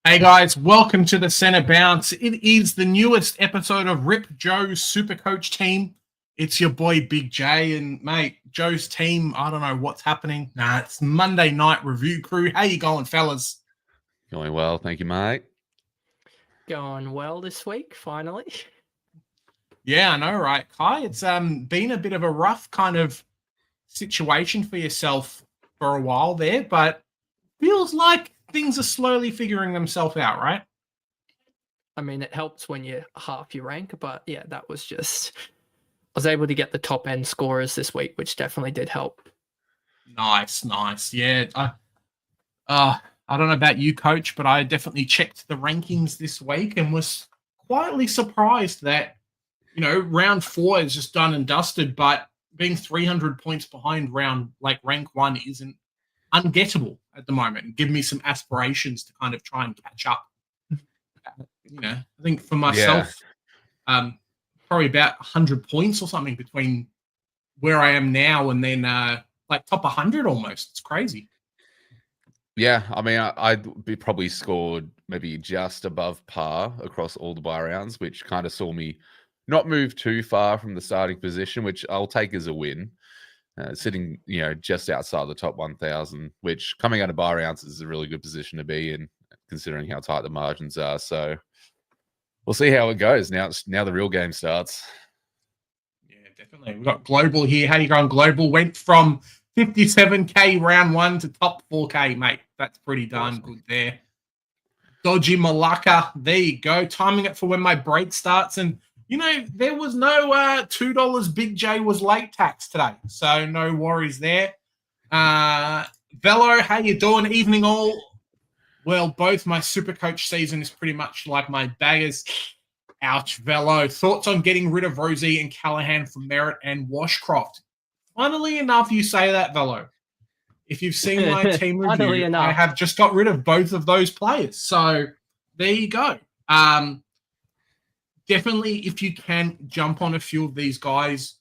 Hey guys, welcome to the Centre Bounce. It is the newest episode of Rip Joe's Supercoach team. It's your boy Big J, and mate, Joe's team, I don't know what's happening. It's Monday night review crew. How you going, fellas? Going well, thank you, mate. Going well this week, finally. Yeah, I know, right, Kai? It's been a bit of a rough kind of situation for yourself for a while there, but feels like things are slowly figuring themselves out, right? I mean, it helps when you're half your rank, but yeah, that was just... I was able to get the top end scorers this week, which definitely did help. Nice. Yeah, I don't know about you, Coach, but I definitely checked the rankings this week and was quietly surprised that, round 4 is just done and dusted, but being 300 points behind rank 1 isn't ungettable at the moment. Give me some aspirations to kind of try and catch up. I think for myself, probably about 100 points or something between where I am now and then top 100 almost. It's crazy. Yeah, I mean, I'd be probably scored maybe just above par across all the buy rounds, which kind of saw me not move too far from the starting position, which I'll take as a win. Sitting, just outside the top 1,000, which coming out of buy rounds is a really good position to be in, considering how tight the margins are. So we'll see how it goes. Now the real game starts. Yeah, definitely. We've got Global here. How you going, Global? Went from 57K round 1 to top 4K, mate. That's pretty darn good there. Dodgy Malacca. There you go. Timing it for when my break starts. And, there was no $2 Big J was late tax today. So no worries there. Velo, how you doing? Evening all. Well, both my Supercoach season is pretty much like my baggers. Ouch, Velo. Thoughts on getting rid of Rosie and Callahan from Merritt and Washcroft? Funnily enough, you say that, Velo. If you've seen my team review, I have just got rid of both of those players. So there you go. Definitely, if you can jump on a few of these guys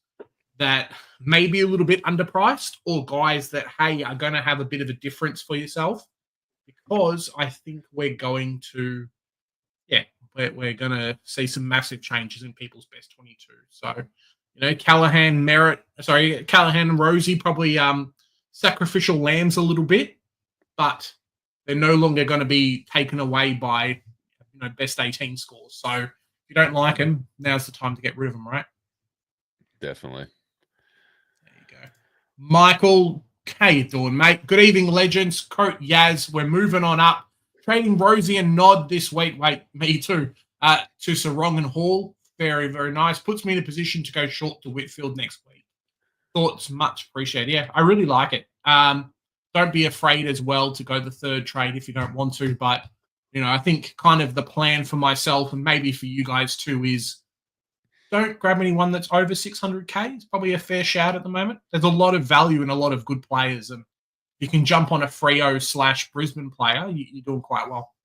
that may be a little bit underpriced or guys that, hey, are going to have a bit of a difference for yourself, because I think we're going to, we're going to see some massive changes in people's best 22. So, Callahan and Rosie probably sacrificial lambs a little bit, but they're no longer going to be taken away by, best 18 scores. So if you don't like them, now's the time to get rid of them, right? Definitely. There you go. Michael, how you doing, mate? Good evening, legends. Coat Yaz, we're moving on up. Trading Rosie and Nod this week. Wait, me too. To Sarong and Hall. Very, very nice. Puts me in a position to go short to Whitfield next week. Thoughts much appreciated. Yeah, I really like it. Don't be afraid as well to go the third trade if you don't want to. But, I think kind of the plan for myself and maybe for you guys too is don't grab anyone that's over 600K. It's probably a fair shout at the moment. There's a lot of value in a lot of good players. And you can jump on a Freo/Brisbane player, you're doing quite well.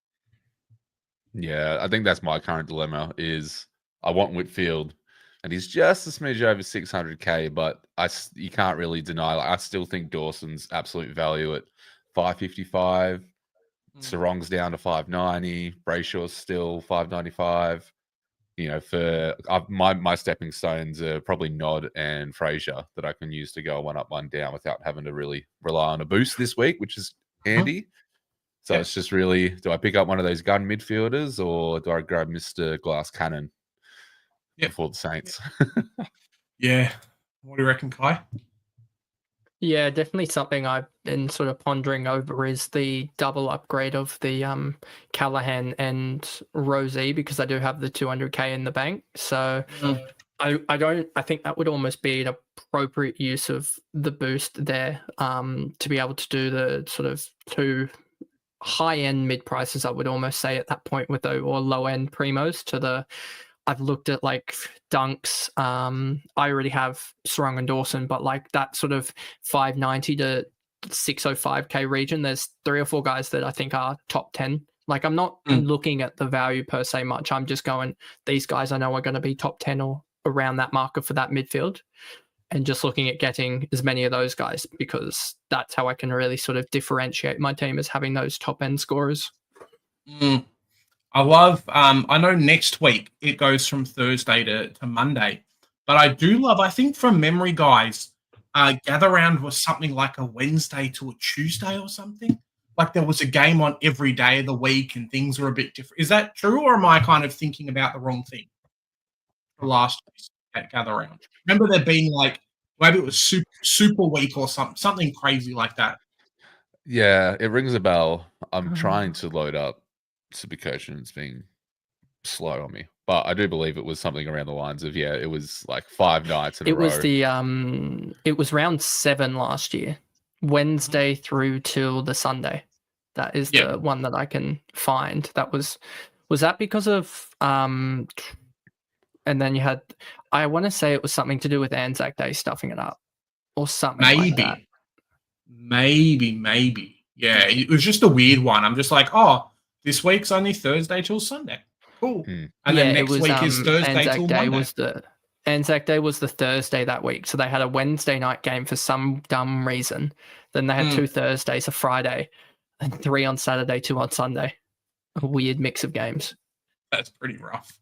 Yeah, I think that's my current dilemma is I want Whitfield, and he's just a smidge over 600K, but you can't really deny. I still think Dawson's absolute value at 555. Sarong's down to 590. Brayshaw's still 595. For my stepping stones are probably Nod and Fraser that I can use to go one up, one down without having to really rely on a boost this week, which is handy. So It's just really, do I pick up one of those gun midfielders or do I grab Mr. Glass Cannon before the Saints? Yeah. What do you reckon, Kai? Yeah, definitely something I've been sort of pondering over is the double upgrade of the Callahan and Rosie, because I do have the 200K in the bank. So I think that would almost be an appropriate use of the boost there to be able to do the sort of two high-end mid-prices, I would almost say at that point, with or low-end primos to the... I've looked at like Dunks. I already have Sarong and Dawson, but like that sort of 590 to 605K region, there's 3 or 4 guys that I think are top 10. Like I'm not looking at the value per se much. I'm just going, these guys I know are going to be top 10 or around that marker for that midfield, and just looking at getting as many of those guys, because that's how I can really sort of differentiate my team, as having those top end scorers. Mm, I love. I know next week it goes from Thursday to Monday, but I do love. I think from memory, guys, gather round was something like a Wednesday to a Tuesday or something. Like there was a game on every day of the week, and things were a bit different. Is that true, or am I kind of thinking about the wrong thing for last year's gather round? Remember there being like maybe it was super week or something crazy like that. Yeah, it rings a bell. I'm trying Um, to load up Supercoach and it's being slow on me. But I do believe it was something around the lines of, yeah, it was like 5 nights in a It was row. it was round 7 last year, Wednesday through till the Sunday. That is Yeah. the one that I can find. That was that because of and then you had, I want to say it was something to do with Anzac Day stuffing it up or something like that. Maybe. Yeah, it was just a weird one. I'm just like, oh, this week's only Thursday till Sunday. Cool. And Yeah, then it next was week is Thursday Anzac till Day Monday. Anzac Day was the Thursday that week, so they had a Wednesday night game for some dumb reason. Then they had 2 Thursdays, a Friday, and 3 on Saturday, 2 on Sunday. A weird mix of games. That's pretty rough.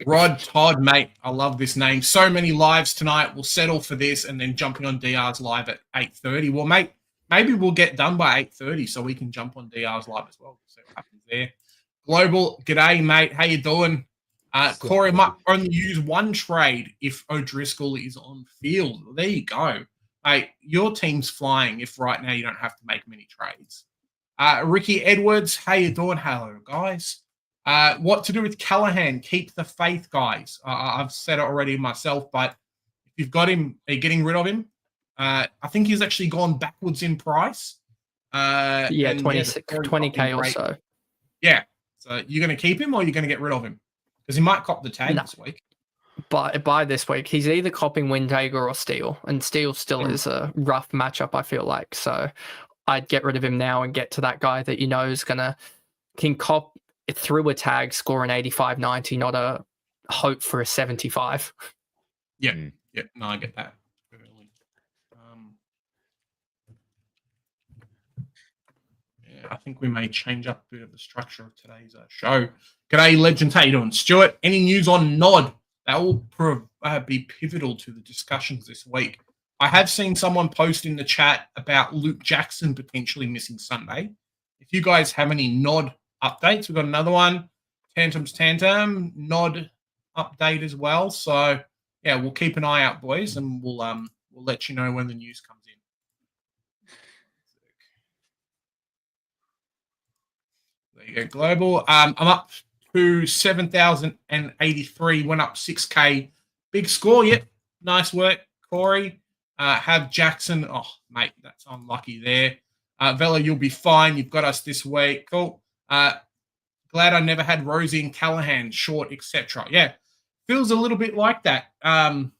Rod Todd, mate, I love this name. So many lives tonight. We'll settle for this and then jumping on DR's live at 8:30. Well, mate, maybe we'll get done by 8:30 so we can jump on DR's live as well. See what happens there. Global, g'day, mate. How you doing? Corey might only use one trade if O'Driscoll is on field. Well, there you go. Mate, your team's flying if right now you don't have to make many trades. Ricky Edwards, how you doing? Hello, guys. What to do with Callahan? Keep the faith, guys. I've said it already myself, but if you've got him, are you getting rid of him? I think he's actually gone backwards in price. Yeah, 20K or so. Yeah. So you're going to keep him or you're going to get rid of him? Because he might cop the tag this week. But by this week, he's either copping Windhager or Steele, and Steele still is a rough matchup, I feel like. So I'd get rid of him now and get to that guy that you know is can cop through a tag, score an 85, 90, not a hope for a 75. Yeah. No, I get that. I think we may change up a bit of the structure of today's show. G'day, legends. How you doing? Stuart, any news on Nod? That will be pivotal to the discussions this week. I have seen someone post in the chat about Luke Jackson potentially missing Sunday. If you guys have any Nod updates, we've got another one. Tantum, Nod update as well. So, yeah, we'll keep an eye out, boys, and we'll let you know when the news comes in. There you go, Global. I'm up to 7,083, went up 6K. Big score, yep. Nice work, Corey. Have Jackson. Oh, mate, that's unlucky there. Vela, you'll be fine. You've got us this week. Cool. Glad I never had Rosie and Callahan, short, etc. Yeah, feels a little bit like that. The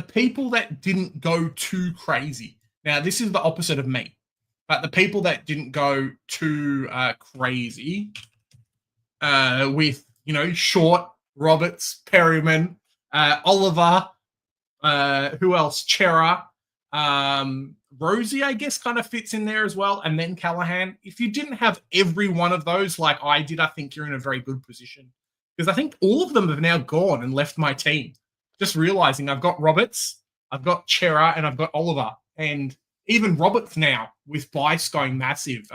people that didn't go too crazy. Now, this is the opposite of me. But the people that didn't go too crazy with, Short, Roberts, Perryman, Oliver, who else? Chera, Rosie, I guess, kind of fits in there as well. And then Callahan. If you didn't have every one of those like I did, I think you're in a very good position. Because I think all of them have now gone and left my team. Just realizing I've got Roberts, I've got Chera, and I've got Oliver. And even Roberts now with Bice going massive.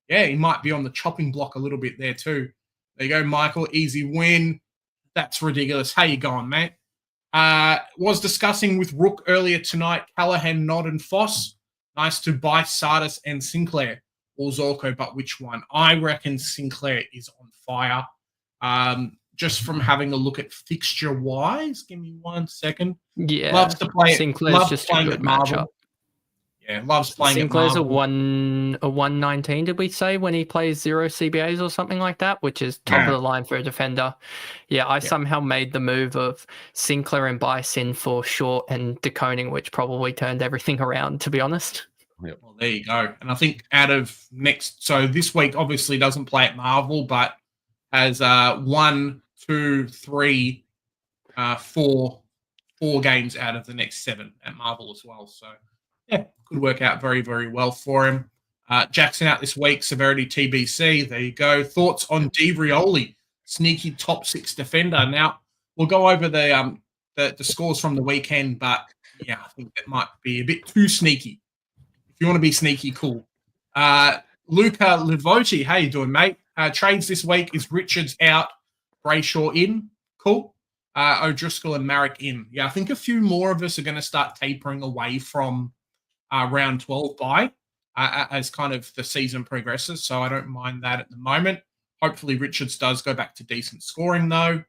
He might be on the chopping block a little bit there too. There you go, Michael. Easy win. That's ridiculous. How you going, mate? Was discussing with Rook earlier tonight, Callahan, Nod, and Foss. Nice to Bice, Sardis, and Sinclair. Or Zorko, but which one? I reckon Sinclair is on fire. Just from having a look at fixture-wise. Give me 1 second. Yeah. Loves to play. Sinclair's just a good matchup. Yeah, loves playing Sinclair's at Marvel. a 119, did we say, when he plays 0 CBAs or something like that, which is top of the line for a defender. Yeah, I somehow made the move of Sinclair and Bice in for Short and DeConing, which probably turned everything around, to be honest. Yep. Well, there you go. And I think so this week obviously doesn't play at Marvel, but has 1, 2, 3, 4 games out of the next 7 at Marvel as well. So, yeah, could work out very, very well for him. Jackson out this week, severity TBC. There you go. Thoughts on DeVrioli, sneaky top 6 defender. Now, we'll go over the scores from the weekend, but yeah, I think that might be a bit too sneaky. If you want to be sneaky, cool. Luca Livoti, how you doing, mate? Trades this week is Richards out, Brayshaw in. Cool. O'Driscoll and Marek in. Yeah, I think a few more of us are going to start tapering away from round 12 bye as kind of the season progresses, so I don't mind that at the moment. Hopefully Richards does go back to decent scoring, though.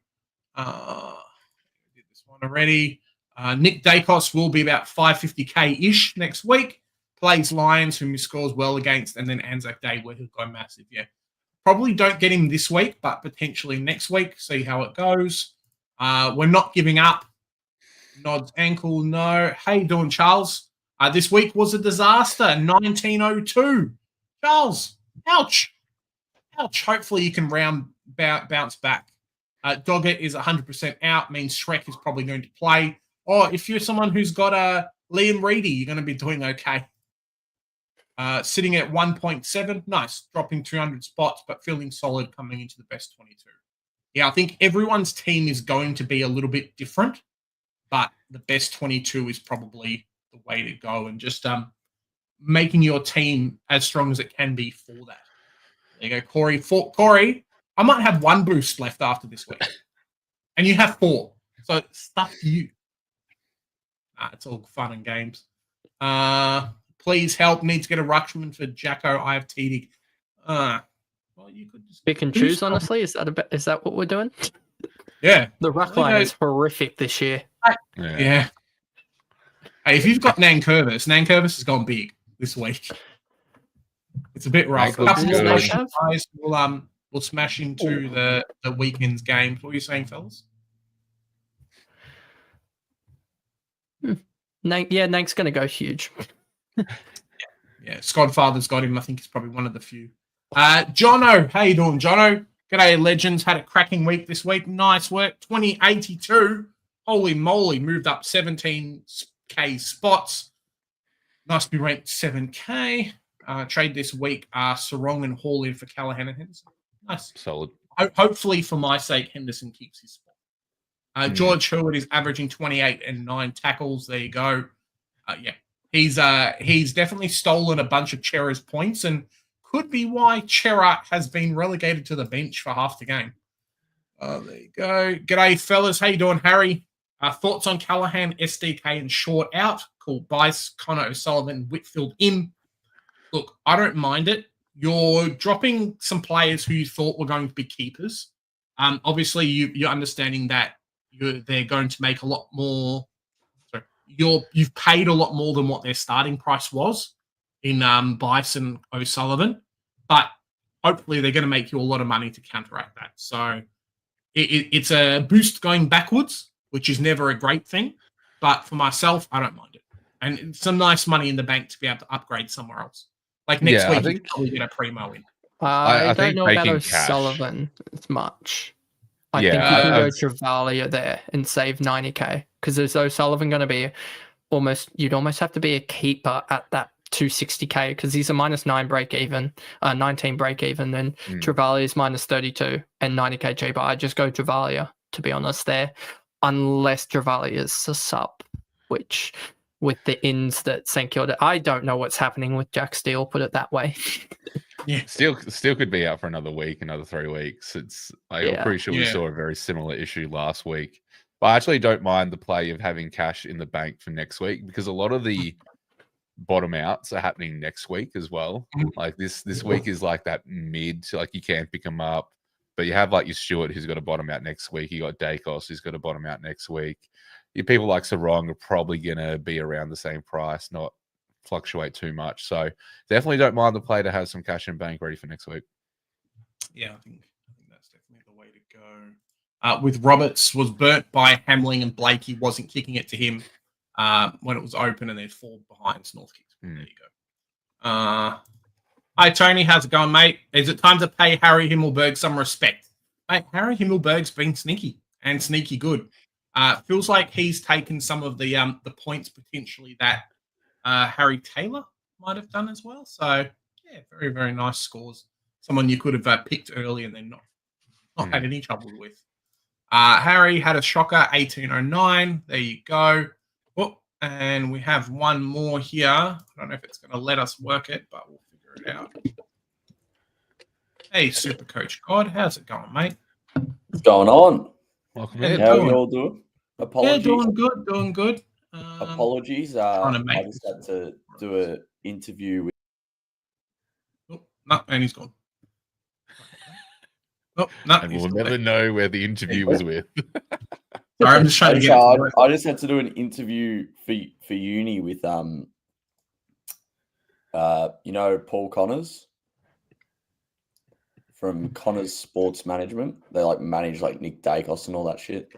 Did this one already. Nick Dacos will be about 550k-ish next week. Plays Lions, whom he scores well against, and then Anzac Day, where he'll go massive. Yeah, probably don't get him this week, but potentially next week. See how it goes. We're not giving up. Nods ankle, no. How you doing, Charles? This week was a disaster. 1902. Charles, ouch. Ouch. Hopefully you can bounce back. Doggett is 100% out. Means Shrek is probably going to play. Or if you're someone who's got Liam Reedy, you're going to be doing okay. Sitting at 1.7. Nice. Dropping 200 spots, but feeling solid coming into the best 22. Yeah, I think everyone's team is going to be a little bit different, but the best 22 is probably the way to go, and just making your team as strong as it can be for that. There you go, Corey. Corey, I might have 1 boost left after this week, and you have 4. So stuff you. It's all fun and games. Please help. Need to get a ruckman for Jacko. I have TD. Well, you could just pick and choose. Honestly, is that what we're doing? Yeah, the ruck line is horrific this year. Yeah. Hey, if you've got Nankervis has gone big this week. It's a bit rough. Guys, we'll smash into the weekend's games. What are you saying, fellas? Nank's going to go huge. Yeah, Skodfather's got him. I think he's probably one of the few. Jono, how you doing, Jono? G'day, legends. Had a cracking week this week. Nice work. 2082. Holy moly, moved up 17k spots. Nice to be ranked 7k. Trade this week. Sarong and Hall in for Callahan and Henderson. Nice. Solid. Hopefully, for my sake, Henderson keeps his spot. George Hewett is averaging 28 and 9 tackles. There you go. Yeah, he's definitely stolen a bunch of Chera's points, and could be why Chera has been relegated to the bench for half the game. There you go. G'day, fellas. How you doing, Harry? Thoughts on Callahan, SDK, and Short out? Cool. Bice, Connor O'Sullivan, Whitfield in. Look, I don't mind it. You're dropping some players who you thought were going to be keepers. Obviously, you're understanding that they're going to make a lot more. Sorry, you've paid a lot more than what their starting price was in Bice and O'Sullivan, but hopefully they're going to make you a lot of money to counteract that. So it's a boost going backwards, which is never a great thing. But for myself, I don't mind it. And it's some nice money in the bank to be able to upgrade somewhere else. Like next week, you can probably get a primo in. I don't know about O'Sullivan as much. I think you can go Travalia there and save 90k, because is O'Sullivan going to be you'd almost have to be a keeper at that 260k, because he's a -9 break even, 19 break even, and Travalia is -32 and 90k cheaper. I just go Travalia, to be honest, there, unless Travalia is a sub, which with the ins that St Kilda, I don't know what's happening with Jack Steele, put it that way. Yeah, Steele could be out for another week, another 3 weeks. I'm pretty sure we saw a very similar issue last week. But I actually don't mind the play of having cash in the bank for next week, because a lot of the bottom outs are happening next week as well. Like this week is like that mid, like you can pick them up, but you have like your Stewart who's got a bottom out next week. You got Dacos who's got a bottom out next week. Your people like Sarong are probably gonna be around the same price, not fluctuate too much. So definitely don't mind the play to have some cash in bank ready for next week. Yeah, I think that's definitely the way to go. With Roberts was burnt by Hamling and Blake. He wasn't kicking it to him when it was open, and they'd fall behind North kicks. There you go. Hi, Tony. How's it going, mate? Is it time to pay Harry Himmelberg some respect? Mate, Harry Himmelberg's been sneaky and sneaky good. Feels like he's taken some of the points potentially that Harry Taylor might have done as well. So, Yeah, very, very nice scores. Someone you could have picked early and then not had any trouble with. Harry had a shocker, 1809. There you go. Oh, and we have one more here. I don't know if it's going to let us work it, but we'll figure it out. Hey, Supercoach God, how's it going, mate? What's going on? Welcome How in. How are doing? you all doing? Apologies. Yeah, doing good. Apologies. trying to I make just this had to do an interview with. Oh, no, and he's gone. Oh, no, And he's we'll still never there. know where the interview was with. Sorry, I'm just trying to get it to work. I just had to do an interview for uni with Paul Connors from Connors Sports Management. They manage Nick Dacos and all that shit.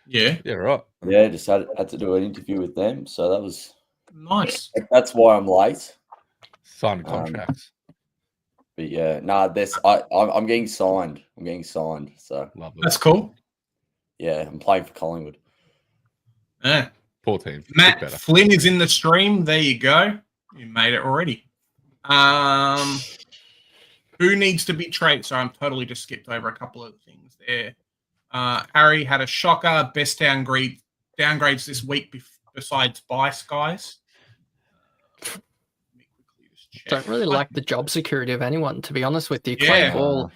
Yeah, Yeah, right. Yeah, just had to do an interview with them. So that was nice. that's why I'm late. Sign contracts. But yeah, I'm getting signed. So Love it. That's cool. yeah, I'm playing for Collingwood. Yeah. Poor team. Bit Matt better. Flynn is in the stream. There you go. You made it already. Who needs to be traded? So I'm totally just skipped over a couple of things there. Harry had a shocker. Best downgrades this week besides Bice, guys. Let me quickly just check. Don't really like the job security of anyone, to be honest with you. Yeah. Clay Hall,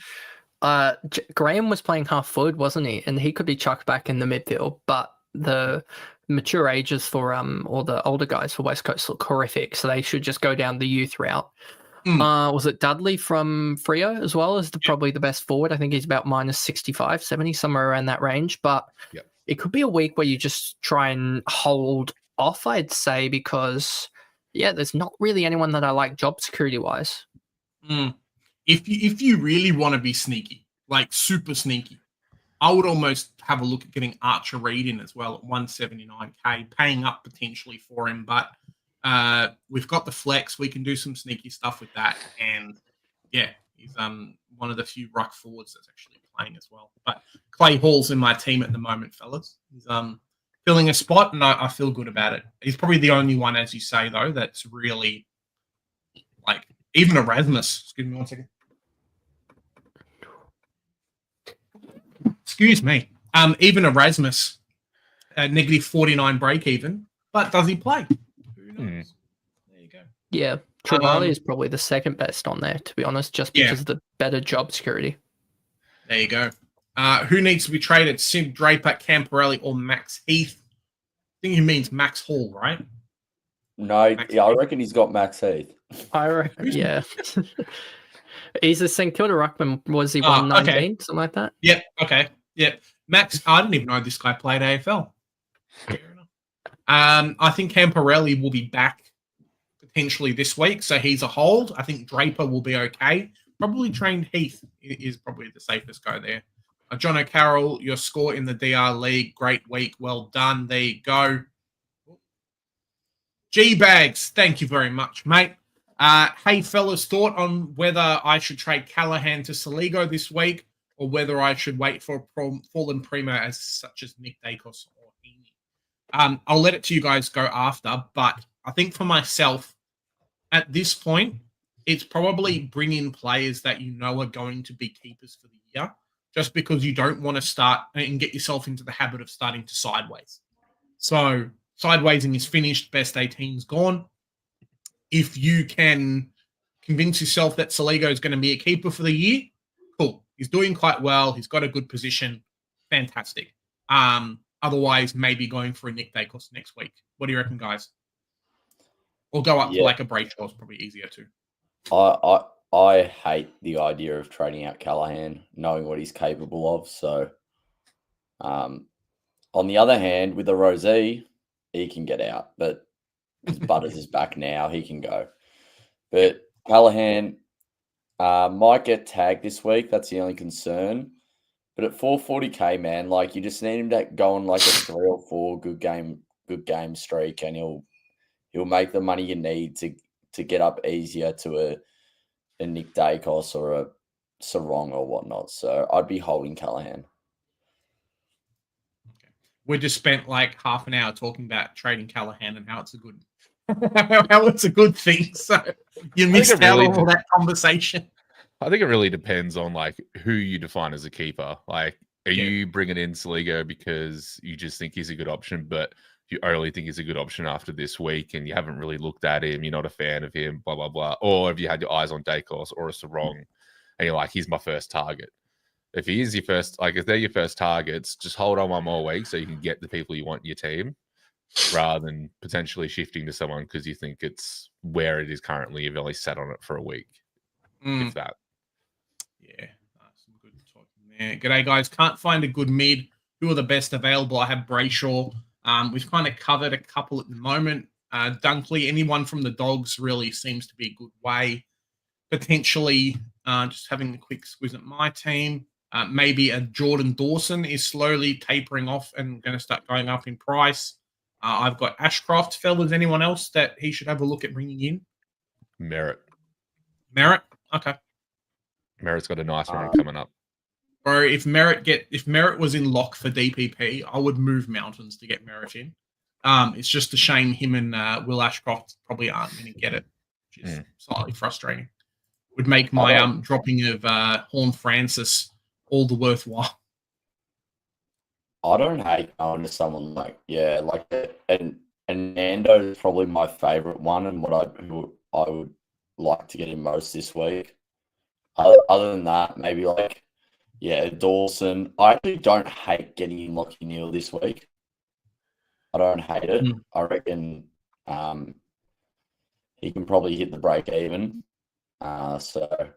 Graham was playing half forward, wasn't he? And he could be chucked back in the midfield, but the mature ages for or the older guys for West Coast look horrific, so they should just go down the youth route. Was it Dudley from Freo as well as probably the best forward? I think he's about minus 65, 70, somewhere around that range. But it could be a week where you just try and hold off, I'd say, because there's not really anyone that I like job security wise. If you really want to be sneaky, like super sneaky, I would almost have a look at getting Archer Reed in as well at 179k, paying up potentially for him. But we've got the flex. We can do some sneaky stuff with that. And yeah, he's one of the few ruck forwards that's actually playing as well. But Clay Hall's in my team at the moment, fellas. He's filling a spot, and I feel good about it. He's probably the only one, as you say, though, that's really even Erasmus. Excuse me one second. Excuse me. Even Erasmus, negative 49 break even. But does he play? Who knows? There you go. Yeah, Travali is probably the second best on there, to be honest, just because of the better job security. There you go. Who needs to be traded? Sid Draper, Camporelli, or Max Heath? I think he means Max Hall, right? No, I reckon he's got Max Heath. I reckon, yeah. He's a St Kilda Ruckman. Was he 119, something like that? Yep. Okay. Yep. Max, I didn't even know this guy played AFL. Fair enough. I think Camporelli will be back potentially this week, so he's a hold. I think Draper will be okay. Probably trained Heath is probably the safest go there. John O'Carroll, your score in the DR League, great week, well done. There you go. G-Bags, thank you very much, mate. Hey, fellas, thought on whether I should trade Callahan to Saligo this week or whether I should wait for a fallen primo as such as Nick Dacos or Heaney. I'll let it to you guys go after, but I think for myself, at this point, it's probably bring in players that you know are going to be keepers for the year, just because you don't want to start and get yourself into the habit of starting to sideways. So sidewaysing is finished, best 18's gone. If you can convince yourself that Saligo is going to be a keeper for the year, cool. He's doing quite well. He's got a good position. Fantastic. Otherwise, maybe going for a Nick Dacos next week. What do you reckon, guys? Or go up for like a Brayshaw is probably easier too. I hate the idea of trading out Callahan, knowing what he's capable of. So, on the other hand, with a Rosé, he can get out. But because Butters is back now, he can go. But Callahan might get tagged this week. That's the only concern. But at 440k, man, you just need him to go on a 3 or 4 good game streak, and he'll make the money you need to get up easier to a Nick Dacos or a Sarong or whatnot. So I'd be holding Callahan. We just spent half an hour talking about trading Callahan and how it's a good Well, it's a good thing. So you missed it out really on all that conversation. I think it really depends on like who you define as a keeper. Like, are Yeah. you bringing in Saligo because you just think he's a good option, but you only think he's a good option after this week, and you haven't really looked at him, you're not a fan of him, blah blah blah, or have you had your eyes on Dacos or a Sarong, and you're like, he's my first target. If he is your first, like if they're your first targets, just hold on one more week so you can get the people you want in your team, rather than potentially shifting to someone because you think it's where it is currently. You've only sat on it for a week, if that. Yeah, some good talking there. G'day, guys. Can't find a good mid. Who are the best available? I have Brayshaw. We've kind of covered a couple at the moment. Dunkley, anyone from the Dogs really seems to be a good way. Potentially, just having a quick squeeze at my team. Maybe a Jordan Dawson is slowly tapering off and going to start going up in price. I've got Ashcroft. Fellas, anyone else that he should have a look at bringing in? Merritt. Okay. Merritt's got a nice run coming up. Bro, if Merritt was in lock for DPP, I would move mountains to get Merritt in. It's just a shame him and Will Ashcroft probably aren't going to get it, which is slightly frustrating. Would make my dropping of Horn Francis all the worthwhile. I don't hate going to someone like and Nando is probably my favorite one, and who I would like to get in most this week. Other than that, maybe Dawson. I actually don't hate getting in Lockie Neal this week. I don't hate it. I reckon he can probably hit the break even. So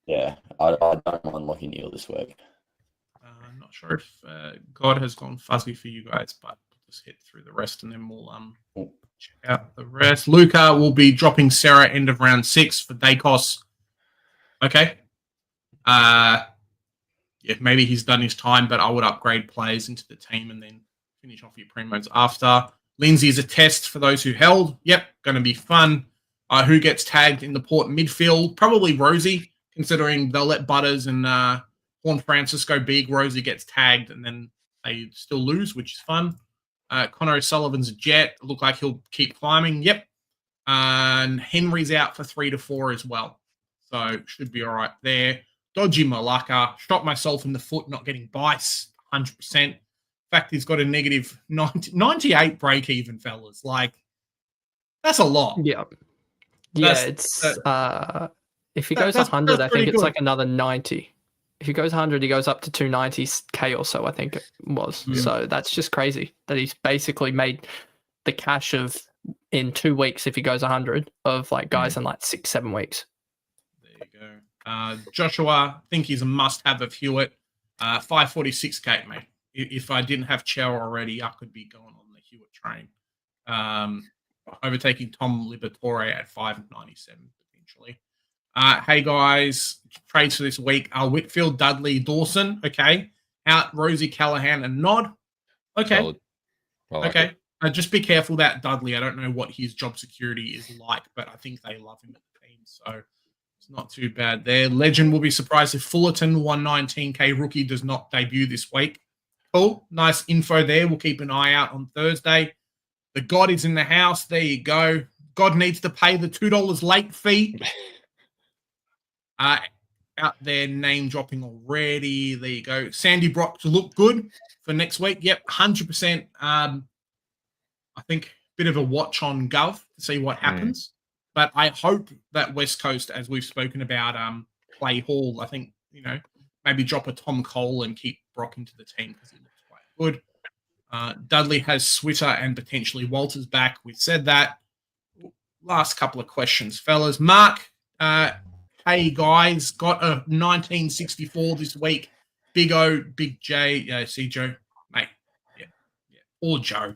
yeah, I don't mind Lockie Neal this week. I'm not sure if God has gone fuzzy for you guys, but we'll just hit through the rest and then we'll check out the rest. Luca will be dropping Sarah end of round 6 for Dacos. Okay. Yeah, maybe he's done his time, but I would upgrade players into the team and then finish off your primos after. Lindsay is a test for those who held. Yep, going to be fun. Who gets tagged in the Port midfield? Probably Rosie, considering they'll let Butters and Horn Francis go big. Rosie gets tagged and then they still lose, which is fun. Connor O'Sullivan's a jet. Look like he'll keep climbing. Yep. And Henry's out for 3 to 4 as well. So should be all right there. Dodgy Malacca. Shot myself in the foot not getting bites. 100%. In fact, he's got a negative 98 break even, fellas. Like, that's a lot. Yeah. Yeah, if he goes 100, I think it's like another 90. If he goes 100, he goes up to 290k or so, I think it was. Yeah. So that's just crazy that he's basically made the cash of in 2 weeks if he goes 100 of like guys in like 6-7 weeks. There you go. Joshua, I think he's a must-have of Hewitt. 546k, mate. If I didn't have Chow already, I could be going on the Hewitt train. Overtaking Tom Liberatore at 597 potentially. Hey guys, trades for this week are Whitfield, Dudley, Dawson. Okay, out Rosie, Callahan, and Nod. Okay, okay. Just be careful that Dudley. I don't know what his job security is like, but I think they love him at the team, so it's not too bad there. Legend will be surprised if Fullerton, 119k rookie, does not debut this week. Cool, nice info there. We'll keep an eye out on Thursday. The God is in the house. There you go. God needs to pay the $2 late fee. Out there name dropping already. There you go. Sandy Brock to look good for next week. Yep, 100%. I think a bit of a watch on Gov to see what happens. But I hope that West Coast, as we've spoken about, play Hall. I think, maybe drop a Tom Cole and keep Brock into the team because he looks quite good. Dudley has Switter and potentially Walters back. We've said that. Last couple of questions, fellas. Mark, hey guys, got a 1964 this week. Big O, Big J, see Joe, mate, yeah, or Joe.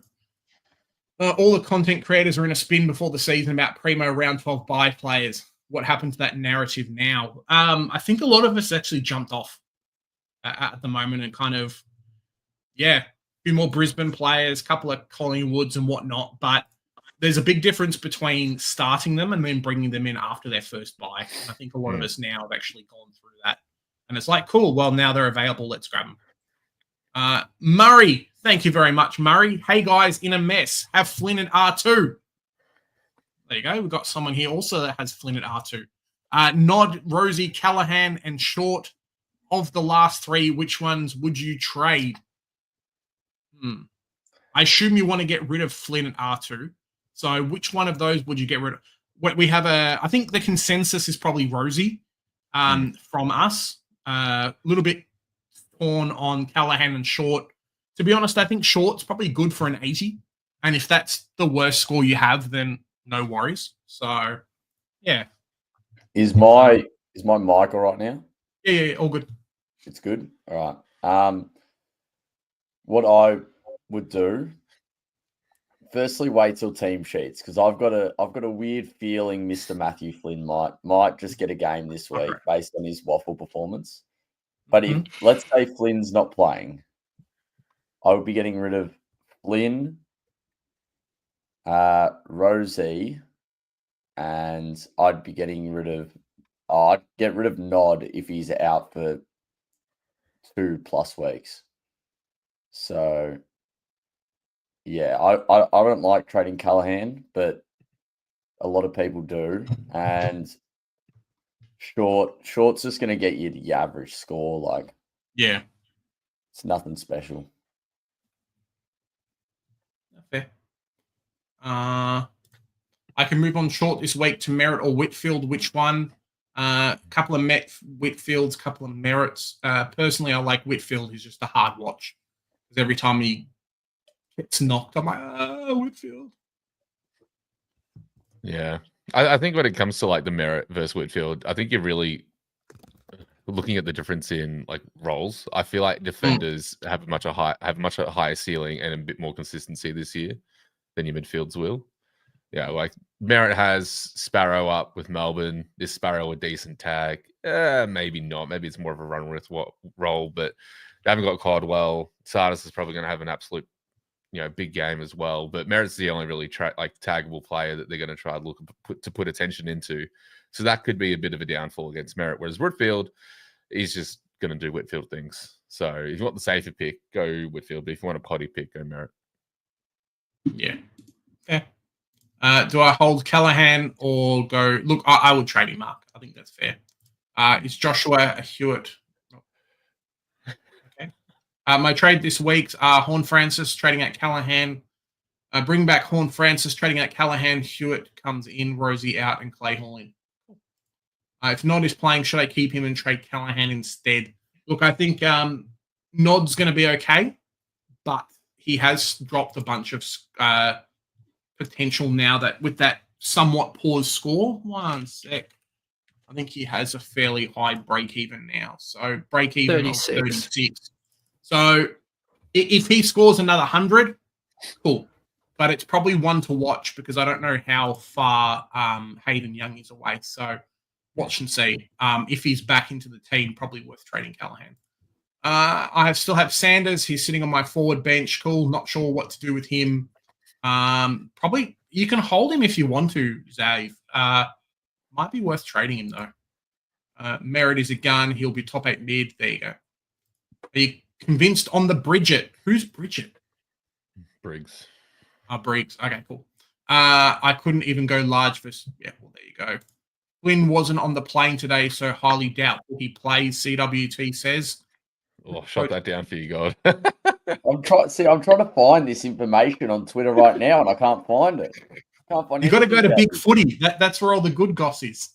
All the content creators are in a spin before the season about primo round 12 buy players. What happened to that narrative now? I think a lot of us actually jumped off at the moment and kind of, a few more Brisbane players, a couple of Collingwoods and whatnot, but there's a big difference between starting them and then bringing them in after their first buy. I think a lot of us now have actually gone through that. And it's like, cool, well, now they're available. Let's grab them. Murray, thank you very much, Murray. Hey, guys, in a mess. Have Flynn and R2. There you go. We've got someone here also that has Flynn at R2. Nod, Rosie, Callahan, and Short. Of the last three, which ones would you trade? I assume you want to get rid of Flynn at R2. So which one of those would you get rid of? We have I think the consensus is probably Rosie from us. A little bit torn on Callahan and Short. To be honest, I think Short's probably good for an 80. And if that's the worst score you have, then no worries. So, yeah. Is my mic all right now? Yeah, all good. It's good. All right. What I would do, firstly, wait till team sheets, because I've got a weird feeling Mr. Matthew Flynn might just get a game this week based on his waffle performance. But if let's say Flynn's not playing, I would be getting rid of Flynn, Rosie, and I'd be getting rid of. I'd get rid of Nod if he's out for 2+ weeks. So, yeah, I don't like trading Callahan, but a lot of people do. And Short's just going to get you the average score. Like, yeah, it's nothing special. Fair. I can move on Short this week to Merritt or Whitfield. Which one? Couple of Whitfields, couple of Merritts. Personally, I like Whitfield. He's just a hard watch. Because every time he gets knocked, I'm like, Whitfield. Yeah. I think when it comes to like the Merritt versus Whitfield, I think you're really looking at the difference in like roles. I feel like defenders have a much higher ceiling and a bit more consistency this year than your midfields will. Yeah, like Merritt has Sparrow up with Melbourne. Is Sparrow a decent tag? Maybe not. Maybe it's more of a run with role, but they haven't got Caldwell. Sardis is probably going to have an absolute, big game as well. But Merritt's the only really taggable player that they're going to try to put attention into. So that could be a bit of a downfall against Merritt. Whereas Whitfield, he's just going to do Whitfield things. So if you want the safer pick, go Whitfield. But if you want a potty pick, go Merritt. Yeah. Do I hold Callahan or go? Look, I would trade him, Mark. I think that's fair. Is Joshua Hewitt? Okay. My trade this week's Horn Francis trading at Callahan. Bring back Horn Francis trading at Callahan. Hewitt comes in, Rosie out, and Clay Hall in. If Nod is playing, should I keep him and trade Callahan instead? Look, I think Nod's going to be okay, but he has dropped a bunch of potential now that with that somewhat poor score. One sec. I think he has a fairly high break even now. So break even 36. So if he scores another 100, cool. But it's probably one to watch because I don't know how far Hayden Young is away. So watch and see. If he's back into the team, probably worth trading Callahan. I still have Sanders. He's sitting on my forward bench. Cool. Not sure what to do with him. Probably you can hold him if you want to, Zave. Might be worth trading him though. Merritt is a gun. He'll be top 8 mid. There you go. Are you convinced on the Bridget? Who's Bridget? Briggs. Briggs. Okay, cool. I couldn't even go large for. Yeah, well, there you go. Flynn wasn't on the plane today, so highly doubtful he plays. CWT says. Oh, shut that down for you, God. I'm trying to find this information on Twitter right now, and I can't find it. You got to go to Big Footy. That's where all the good goss is.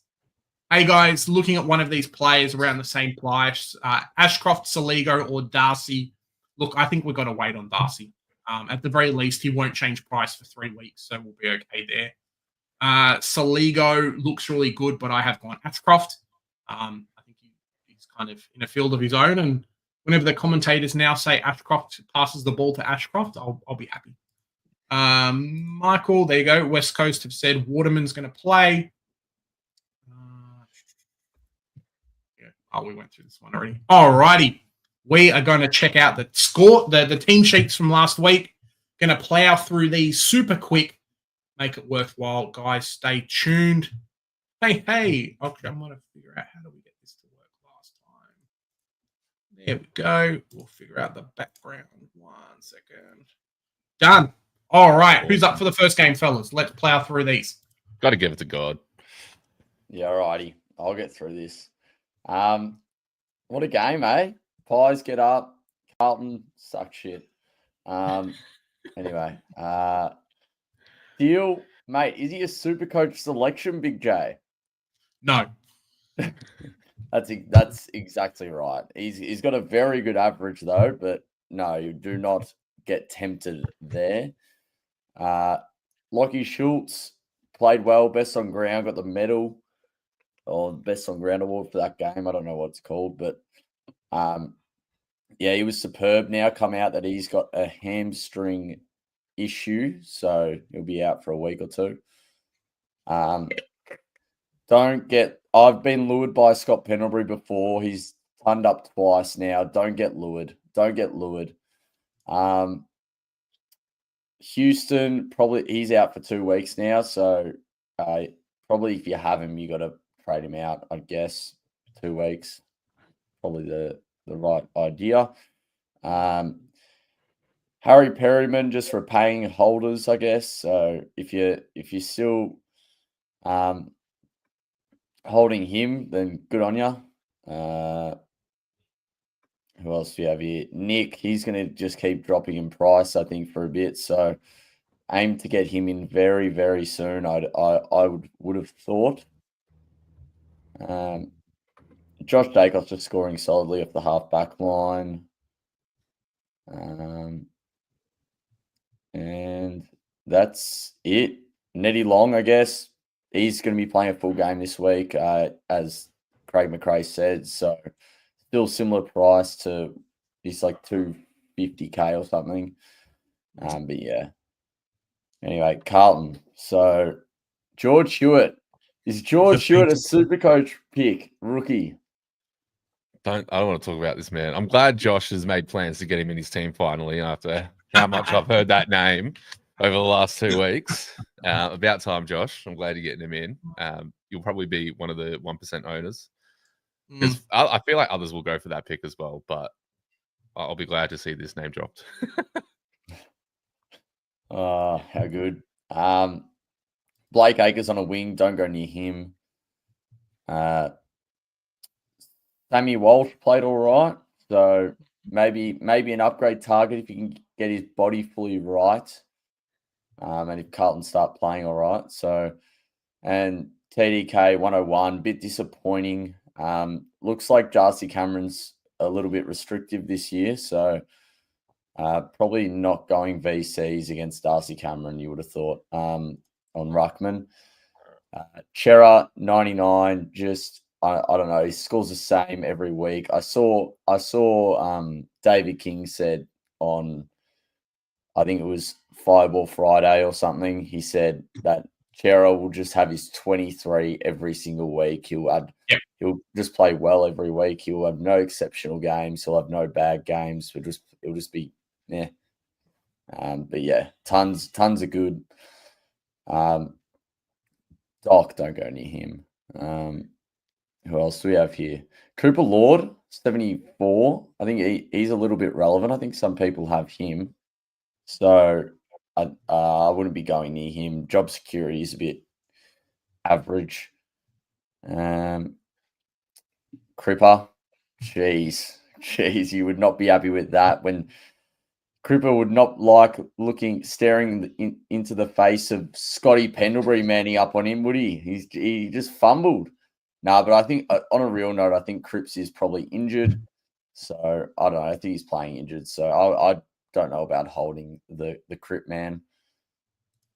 Hey guys, looking at one of these players around the same price, Ashcroft, Saligo, or Darcy. Look, I think we've got to wait on Darcy. At the very least, he won't change price for 3 weeks, so we'll be okay there. Saligo looks really good, but I have gone Ashcroft. I think he's kind of in a field of his own, and whenever the commentators now say Ashcroft passes the ball to Ashcroft, I'll be happy. Michael, there you go. West Coast have said Waterman's going to play. We went through this one already. All righty. We are going to check out the score, the team sheets from last week. Going to plow through these super quick. Make it worthwhile, guys. Stay tuned. Hey. Okay, I'm going to figure out how do we get this to work last time. There we go. We'll figure out the background. 1 second. Done. All right. Who's up for the first game, fellas? Let's plow through these. Got to give it to God. Yeah, alrighty. I'll get through this. What a game, eh? Pies get up. Carlton suck shit. Anyway, Deal, mate, is he a Supercoach selection, Big J? No. That's exactly right. He's got a very good average though, but no, you do not get tempted there. Lockie Schultz played well, best on ground, got the medal or best on ground award for that game. I don't know what it's called, but yeah, he was superb. Now come out that he's got a hamstring issue, so he'll be out for a week or two. I've been lured by Scott Pendlebury before. He's turned up twice now. Don't get lured. Houston, probably he's out for 2 weeks now. So probably if you have him, you got to trade him out, I guess. 2 weeks. Probably the right idea. Harry Perryman just for paying holders, I guess. So if you're still holding him, then good on you. Who else do you have here? Nick, he's going to just keep dropping in price, I think, for a bit. So aim to get him in very, very soon. I would have thought. Josh Jacobs just scoring solidly off the half-back line. And that's it. Nettie Long, I guess. He's going to be playing a full game this week, as Craig McRae said. So still similar price to he's like 250K or something. But yeah. Anyway, Carlton. So George Hewitt. Is George Hewitt a Supercoach pick, rookie? I don't want to talk about this, man. I'm glad Josh has made plans to get him in his team finally after how much I've heard that name over the last 2 weeks. About time, Josh. I'm glad you're getting him in. You'll probably be one of the 1% owners. Because I feel like others will go for that pick as well, but I'll be glad to see this name dropped. Oh, how good. Blake Acres on a wing. Don't go near him. Sammy Walsh played all right. So maybe an upgrade target if you can get his body fully right. And if Carlton start playing all right. So, and TDK 101, bit disappointing. Looks like Darcy Cameron's a little bit restrictive this year. So probably not going VCs against Darcy Cameron, you would have thought, on Ruckman. Chera 99, just I don't know. He scores the same every week. I saw David King said on, I think it was Fireball Friday or something. He said that Chera will just have his 23 every single week. He'll just play well every week. He'll have no exceptional games. He'll have no bad games. It'll just be but yeah, tons are good. Doc, don't go near him. Who else do we have here? Cooper Lord, 74. I think he's a little bit relevant. I think some people have him. So I wouldn't be going near him. Job security is a bit average. Cripper, jeez, you would not be happy with that. When Cripper would not like staring into the face of Scotty Pendlebury manning up on him, would he? He just fumbled. No, but I think on a real note, I think Cripps is probably injured. So I don't know. I think he's playing injured. So I don't know about holding the Crip man.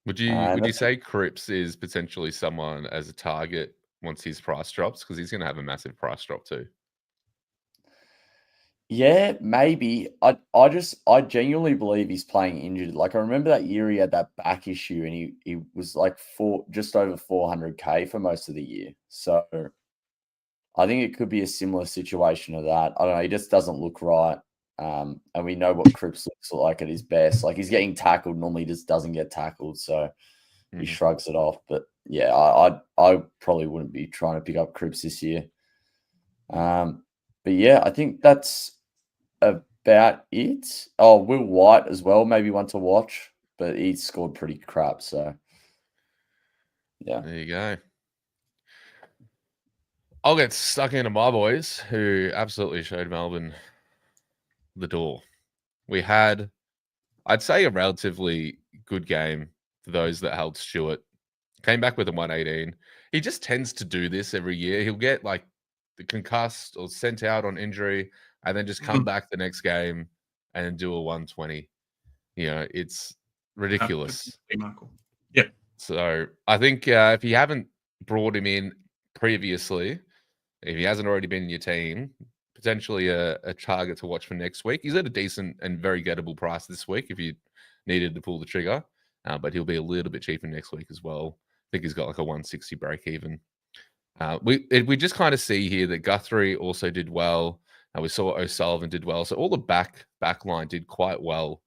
Would you say Cripps is potentially someone as a target once his price drops? Because he's going to have a massive price drop too. Yeah, maybe. I genuinely believe he's playing injured. Like I remember that year he had that back issue and he was like just over 400K for most of the year. So I think it could be a similar situation to that. I don't know. He just doesn't look right. And we know what Cripps looks like at his best. Like he's getting tackled. Normally he just doesn't get tackled. So he shrugs it off. But yeah, I probably wouldn't be trying to pick up Cripps this year. But yeah, I think that's about it. Oh, Will White as well, maybe one to watch, but he scored pretty crap. So Yeah. There you go. I'll get stuck into my boys, who absolutely showed Melbourne the door. We had, I'd say, a relatively good game for those that held Stewart. Came back with a 118. He just tends to do this every year. He'll get like the concussed or sent out on injury and then just come back the next game and do a 120. You know, it's ridiculous. Michael. Yep. So I think if you haven't brought him in previously, if he hasn't already been in your team, potentially a target to watch for next week. He's at a decent and very gettable price this week if you needed to pull the trigger, but he'll be a little bit cheaper next week as well. I think he's got like a 160 break even. We just kind of see here that Guthrie also did well. We saw O'Sullivan did well. So all the back line did quite well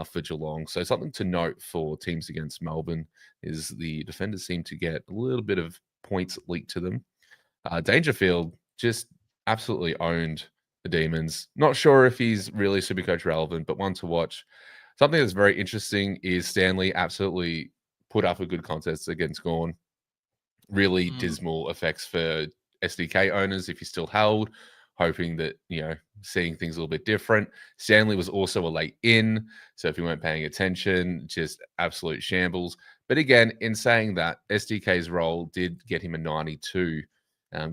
for Geelong. So something to note for teams against Melbourne is the defenders seem to get a little bit of points leaked to them. Dangerfield just absolutely owned the Demons. Not sure if he's really Supercoach relevant, but one to watch. Something that's very interesting is Stanley absolutely put up a good contest against Gawn. Really dismal effects for SDK owners if you still held, hoping that, you know, seeing things a little bit different. Stanley was also a late in, so if you weren't paying attention, just absolute shambles. But again, in saying that, SDK's role did get him a 92,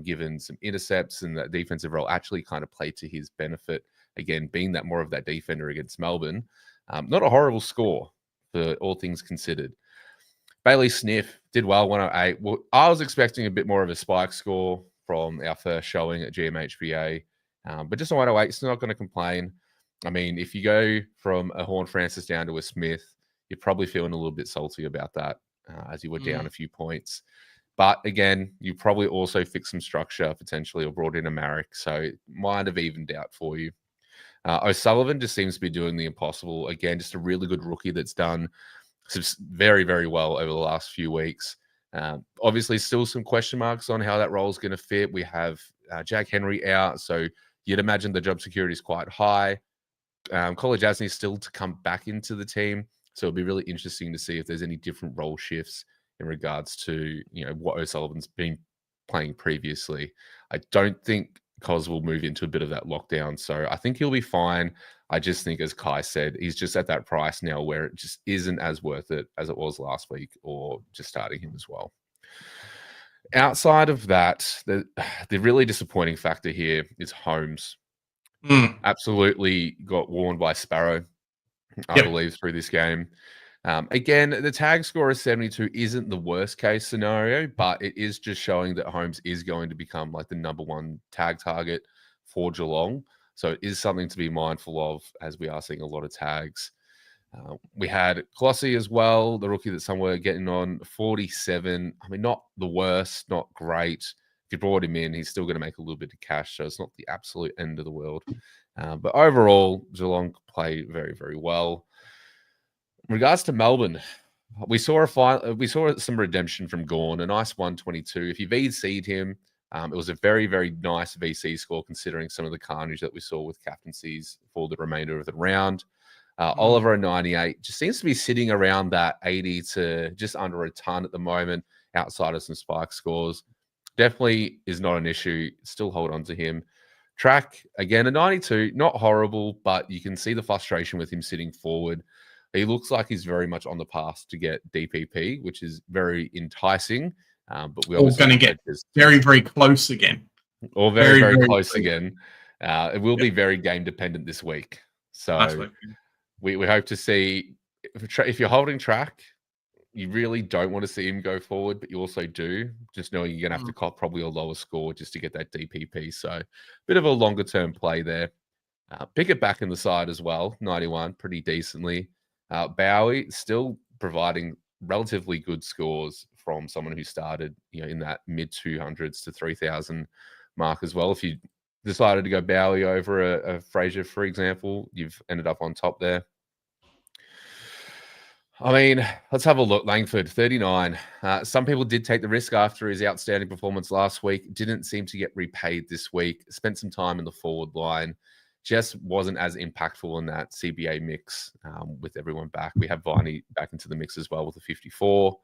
given some intercepts, and that defensive role actually kind of played to his benefit. Again, being that more of that defender against Melbourne. Not a horrible score for all things considered. Bailey Sniff did well, 108. Well, I was expecting a bit more of a spike score from our first showing at GMHBA, but just a 108, still not going to complain. I mean, if you go from a Horn Francis down to a Smith, you're probably feeling a little bit salty about that as you were down a few points. But again, you probably also fixed some structure potentially or brought in a Marek, so it might have evened out for you. O'Sullivan just seems to be doing the impossible. Again, just a really good rookie that's done very, very well over the last few weeks. Obviously, still some question marks on how that role is going to fit. We have Jack Henry out, so you'd imagine the job security is quite high. College Asney still to come back into the team, so it'll be really interesting to see if there's any different role shifts in regards to, you know, what O'Sullivan's been playing previously. I don't think Cos will move into a bit of that lockdown, so I think he'll be fine. I just think, as Kai said, he's just at that price now where it just isn't as worth it as it was last week, or just starting him as well. Outside of that, the really disappointing factor here is Holmes. Absolutely got warned by Sparrow, I believe, through this game. Again, the tag score of 72 isn't the worst case scenario, but it is just showing that Holmes is going to become like the #1 tag target for Geelong. So it is something to be mindful of, as we are seeing a lot of tags. We had Colossi as well, the rookie that some were getting on 47. I mean, not the worst, not great. If you brought him in, he's still going to make a little bit of cash, so it's not the absolute end of the world. But overall, Geelong play very, very well. In regards to Melbourne, we saw some redemption from Gawn, a nice 122. If you VC'd him, it was a very, very nice VC score considering some of the carnage that we saw with captaincies for the remainder of the round. Oliver, a 98, just seems to be sitting around that 80 to just under a ton at the moment, outside of some spike scores. Definitely is not an issue. Still hold on to him. Track, again, a 92, not horrible, but you can see the frustration with him sitting forward. He looks like he's very much on the path to get DPP, which is very enticing. But we all going to get very, very close again. Or very, very close again. It will be very game dependent this week. So we hope to see, if you're holding Track, you really don't want to see him go forward, but you also do, just knowing you're going to have to cop probably a lower score just to get that DPP. So bit of a longer term play there. Pickett back in the side as well, 91, pretty decently. Bowie still providing relatively good scores from someone who started, you know, in that mid 200s to 3,000 mark as well. If you decided to go Bowie over a Fraser, for example, you've ended up on top there. I mean, let's have a look. Langford, 39. Some people did take the risk after his outstanding performance last week. Didn't seem to get repaid this week. Spent some time in the forward line. just wasn't as impactful in that CBA mix with everyone back. We have Viney back into the mix as well with a 54.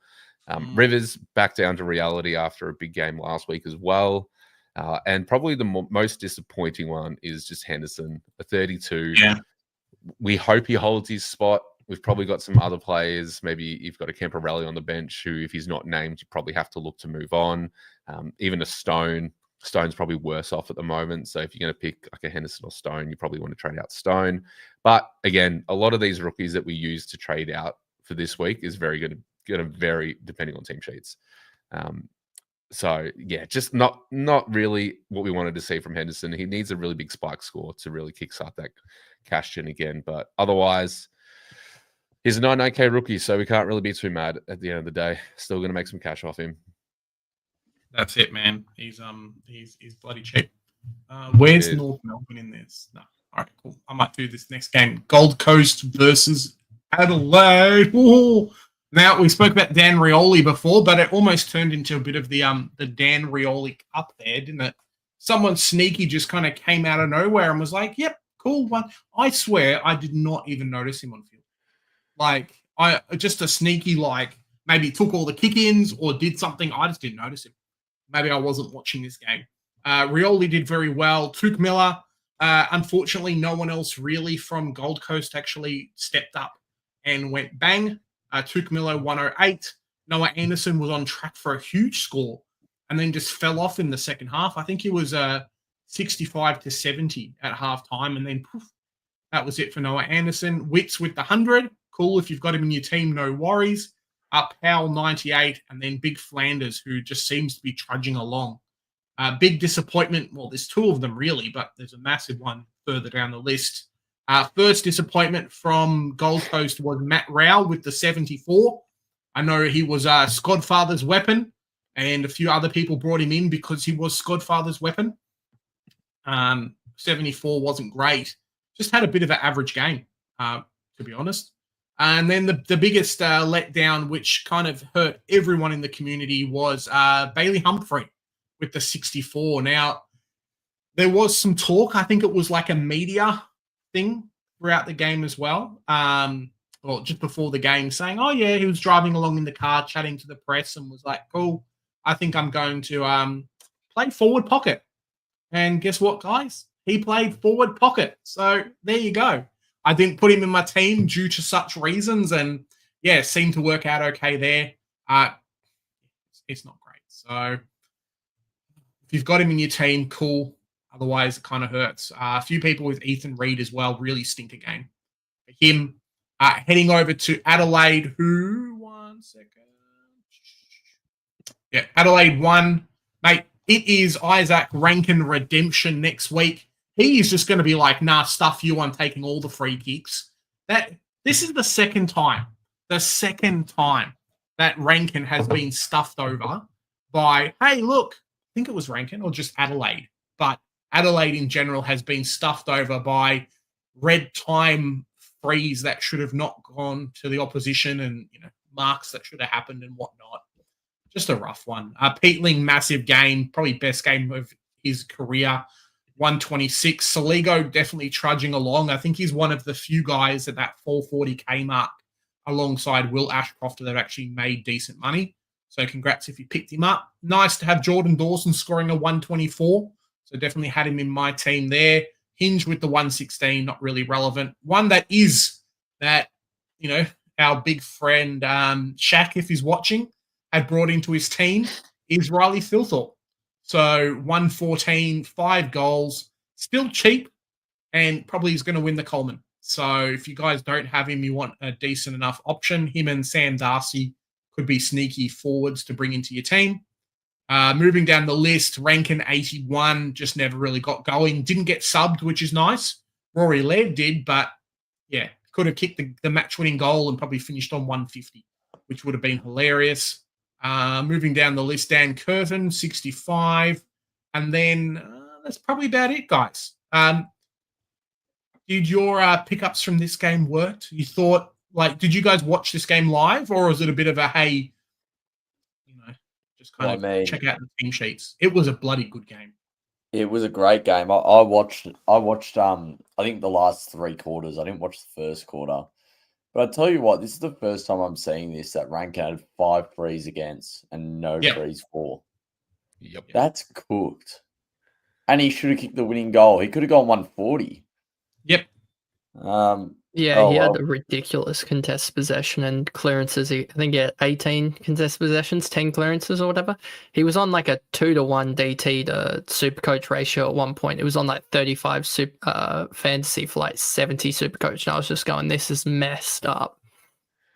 Rivers back down to reality after a big game last week as well. And probably the most disappointing one is just Henderson, a 32. Yeah. We hope he holds his spot. We've probably got some other players. Maybe you've got a Camporelli on the bench who, if he's not named, you probably have to look to move on. Even a Stone. Stone's probably worse off at the moment. So if you're going to pick like a Henderson or Stone, you probably want to trade out Stone. But again, a lot of these rookies that we use to trade out for this week is very going to vary depending on team sheets. So yeah, just not really what we wanted to see from Henderson. He needs a really big spike score to really kickstart that cash gen again. But otherwise, he's a 99k rookie, so we can't really be too mad at the end of the day. Still going to make some cash off him. That's it, man. He's bloody cheap. Where's North Melbourne in this? No. All right, cool. I might do this next game. Gold Coast versus Adelaide. Ooh. Now, we spoke about Dan Rioli before, but it almost turned into a bit of the Dan Rioli Cup there, didn't it? Someone sneaky just kind of came out of nowhere and was like, yep, cool one. I swear I did not even notice him on field. Like, I just a sneaky, like, maybe took all the kick-ins or did something. I just didn't notice him. Maybe I wasn't watching this game. Rioli did very well. Took Miller. Unfortunately, no one else really from Gold Coast actually stepped up and went bang. Took Miller 108. Noah Anderson was on track for a huge score and then just fell off in the second half. I think he was 65 to 70 at halftime, and then poof, that was it for Noah Anderson. Witts with the 100. Cool. If you've got him in your team, no worries. Powell 98, and then Big Flanders, who just seems to be trudging along. Big disappointment. Well, there's two of them really, but there's a massive one further down the list. First disappointment from Gold Coast was Matt Rao with the 74. I know he was Skodfather's weapon, and a few other people brought him in because he was Skodfather's weapon. 74 wasn't great. Just had a bit of an average game, to be honest. And then the biggest letdown, which kind of hurt everyone in the community, was Bailey Humphrey with the 64. Now, there was some talk. I think it was like a media thing throughout the game as well. Well, just before the game, saying, oh, yeah, he was driving along in the car, chatting to the press, and was like, cool, I think I'm going to play forward pocket. And guess what, guys? He played forward pocket. So there you go. I didn't put him in my team due to such reasons, and yeah, seemed to work out okay there. It's not great. So if you've got him in your team, cool. Otherwise, it kind of hurts. A few people with Ethan Reed as well, really stink again. For him, heading over to Adelaide, one second. Yeah, Adelaide 1. Mate, it is Isaac Rankin redemption next week. He is just going to be like, nah, stuff you, I'm taking all the free kicks. This is the second time that Rankin has been stuffed over by, hey, look, I think it was Rankin or just Adelaide, but Adelaide in general has been stuffed over by red time frees that should have not gone to the opposition and, marks that should have happened and whatnot. Just a rough one. Peatling, massive game, probably best game of his career. 126. Saligo definitely trudging along. I think he's one of the few guys at that 440k mark alongside Will Ashcroft that actually made decent money. So congrats if you picked him up. Nice to have Jordan Dawson scoring a 124. So definitely had him in my team there. Hinge with the 116, not really relevant. One that is that, our big friend Shaq, if he's watching, had brought into his team is Riley Thilthorpe. So 114, 5 goals, still cheap, and probably is going to win the Coleman. So if you guys don't have him, you want a decent enough option. Him and Sam Darcy could be sneaky forwards to bring into your team. Moving down the list, Rankin 81, just never really got going. Didn't get subbed, which is nice. Rory Laird did, but yeah, could have kicked the match-winning goal and probably finished on 150, which would have been hilarious. Moving down the list, Dan Curtin, 65. And then that's probably about it, guys. Did your pickups from this game work? You thought, did you guys watch this game live, or was it a bit of a, hey, just kind of check out the team sheets? It was a bloody good game. It was a great game. I watched. I think the last 3 quarters. I didn't watch the first quarter, but I tell you what, this is the first time I'm seeing this. That Rank had 5 frees against and no Yep. frees for. Yep. That's cooked. And he should have kicked the winning goal. He could have gone 140. Yep. Yeah, he had well. a ridiculous contest possession and clearances. I think he had 18 contest possessions, 10 clearances or whatever. He was on like a 2-to-1 DT to Supercoach ratio at one point. It was on like 35 fantasy for like 70 Supercoach. And I was just going, this is messed up.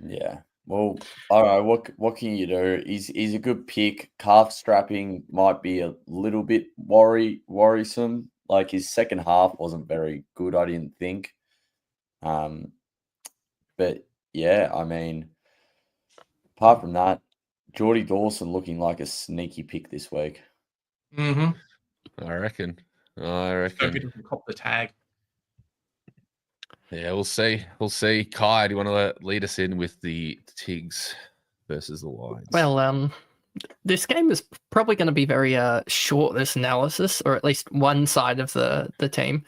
Yeah. Well, I don't know. What can you do? He's a good pick. Calf strapping might be a little bit worrisome. Like his second half wasn't very good, I didn't think. But yeah, I mean, apart from that, Geordie Dawson looking like a sneaky pick this week. Mm-hmm. I reckon. Hope he doesn't cop the tag. Yeah, we'll see. We'll see. Kai, do you want to lead us in with the Tigs versus the Lions? Well, this game is probably going to be very short, this analysis, or at least one side of the team.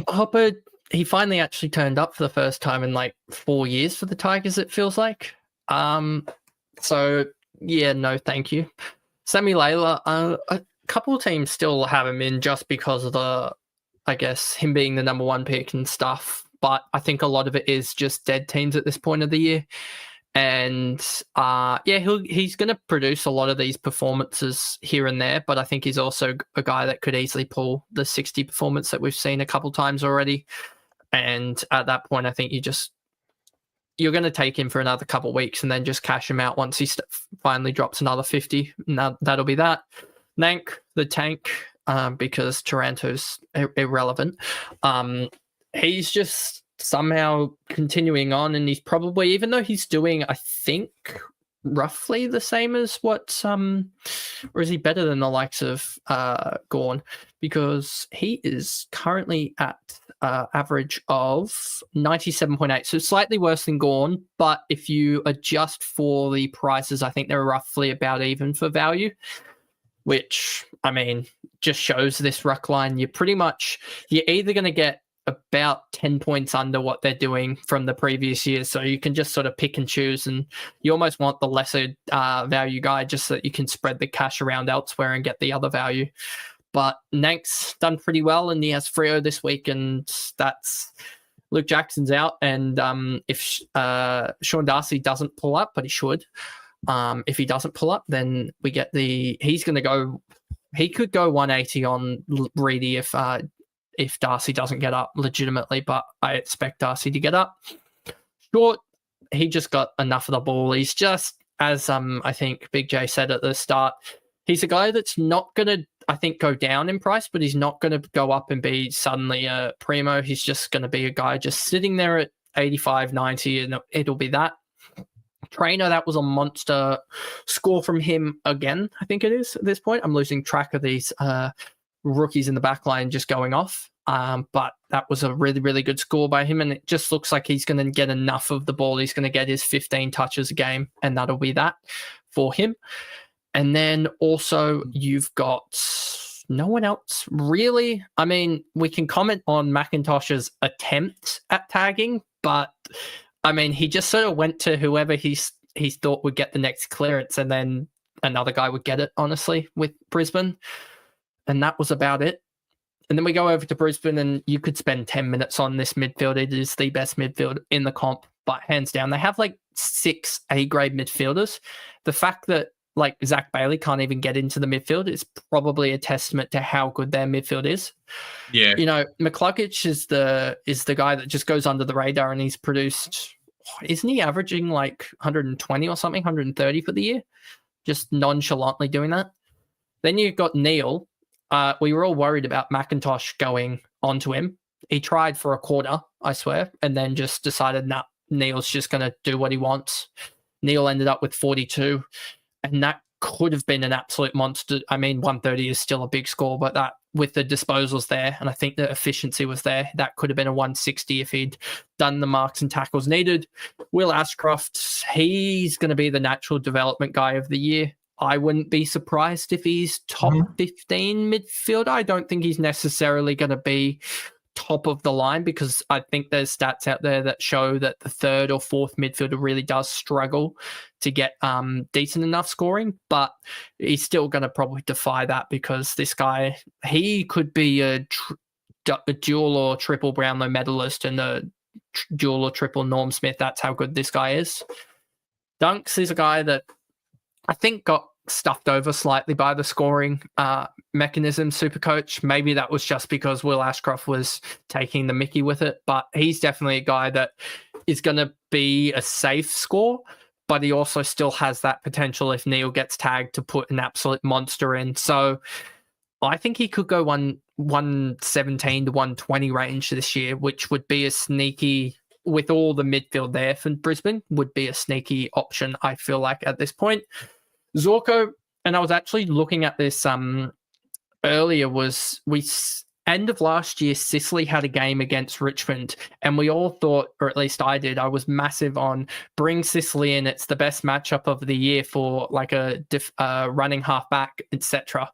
Hopper, he finally actually turned up for the first time in like 4 years for the Tigers, it feels like. So, yeah, no, thank you. Sammy Layla, a couple of teams still have him in just because of I guess, him being the number 1 pick and stuff. But I think a lot of it is just dead teams at this point of the year. And he's going to produce a lot of these performances here and there, but I think he's also a guy that could easily pull the 60 performance that we've seen a couple times already. And at that point, I think you're going to take him for another couple of weeks and then just cash him out once he finally drops another 50. Now that'll be that. Nank, the tank, because Taranto's irrelevant. He's just somehow continuing on, and he's probably, even though he's doing, I think, roughly the same as what or is he better than the likes of Gawn, because he is currently at average of 97.8, so slightly worse than Gawn, but if you adjust for the prices, I think they're roughly about even for value, which, I mean, just shows this ruck line. You're either going to get about 10 points under what they're doing from the previous year. So you can just sort of pick and choose, and you almost want the lesser value guy just so that you can spread the cash around elsewhere and get the other value. But Nank's done pretty well, and he has Freo this week, and that's Luke Jackson's out. And if Sean Darcy doesn't pull up, but he should, if he doesn't pull up, then we get he could go 180 on Reedy if Darcy doesn't get up legitimately, but I expect Darcy to get up. Short, he just got enough of the ball. He's just, as I think Big J said at the start, he's a guy that's not going to, I think, go down in price, but he's not going to go up and be suddenly a primo. He's just going to be a guy just sitting there at 85, 90, and it'll be that. Trainer, that was a monster score from him again, I think it is at this point. I'm losing track of these rookies in the back line just going off. But that was a really, really good score by him, and it just looks like he's going to get enough of the ball. He's going to get his 15 touches a game, and that'll be that for him. And then also you've got no one else really. I mean, we can comment on McIntosh's attempt at tagging, but I mean, he just sort of went to whoever he thought would get the next clearance, and then another guy would get it, honestly, with Brisbane. And that was about it. And then we go over to Brisbane, and you could spend 10 minutes on this midfield. It is the best midfield in the comp, but hands down. They have like 6 A-grade midfielders. The fact that like Zach Bailey can't even get into the midfield is probably a testament to how good their midfield is. Yeah. You know, McCluggage is the guy that just goes under the radar, and he's produced, isn't he averaging like 120 or something, 130 for the year? Just nonchalantly doing that. Then you've got Neil. We were all worried about McIntosh going onto him. He tried for a quarter, I swear, and then just decided, nah, Neil's just going to do what he wants. Neil ended up with 42, and that could have been an absolute monster. I mean, 130 is still a big score, but that with the disposals there, and I think the efficiency was there, that could have been a 160 if he'd done the marks and tackles needed. Will Ashcroft, he's going to be the natural development guy of the year. I wouldn't be surprised if he's top 15 midfielder. I don't think he's necessarily going to be top of the line because I think there's stats out there that show that the third or fourth midfielder really does struggle to get decent enough scoring, but he's still going to probably defy that because this guy, he could be a dual or triple Brownlow medalist and a dual or triple Norm Smith. That's how good this guy is. Dunks is a guy that I think got stuffed over slightly by the scoring mechanism, Supercoach. Maybe that was just because Will Ashcroft was taking the mickey with it, but he's definitely a guy that is going to be a safe score, but he also still has that potential if Neil gets tagged to put an absolute monster in. So I think he could go 117 to 120 range this year, which would be a sneaky, with all the midfield there for Brisbane, would be a sneaky option, I feel like, at this point. Zorko, and I was actually looking at this earlier, was end of last year, Sicily had a game against Richmond, and we all thought, or at least I did, I was massive on bring Sicily in. It's the best matchup of the year for like a running halfback, etc.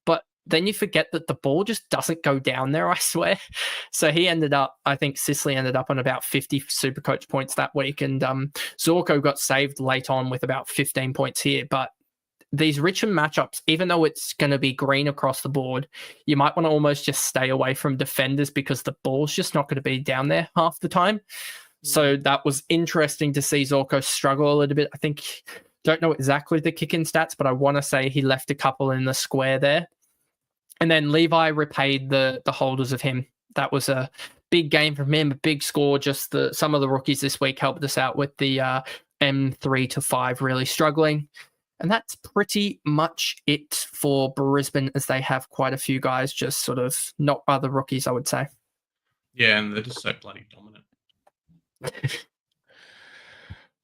But then you forget that the ball just doesn't go down there, I swear. So he ended up, I think Sicily ended up on about 50 Supercoach points that week, and Zorko got saved late on with about 15 points here. But these Richmond matchups, even though it's going to be green across the board, you might want to almost just stay away from defenders because the ball's just not going to be down there half the time. So that was interesting to see Zorko struggle a little bit. I think, don't know exactly the kick-in stats, but I want to say he left a couple in the square there. And then Levi repaid the holders of him. That was a big game from him, a big score. Just some of the rookies this week helped us out with the M3 to 5 really struggling. And that's pretty much it for Brisbane, as they have quite a few guys just sort of not by the rookies, I would say. Yeah, and they're just so bloody dominant.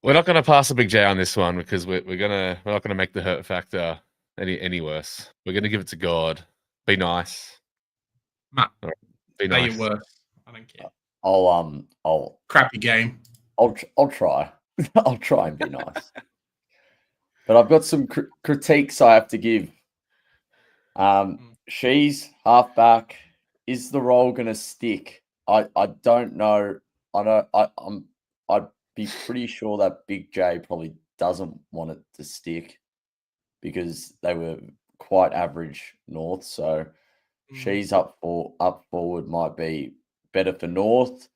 We're not going to pass a big J on this one because we're not gonna make the hurt factor any worse. We're going to give it to God. Be nice. Matt, be say nice. your worth. I don't care. I'll Crappy game. I'll try. I'll try and be nice. But I've got some critiques I have to give. She's halfback. Is the role going to stick? I don't know. I'd be pretty sure that Big J probably doesn't want it to stick because they were quite average North. So she's up forward might be better for North.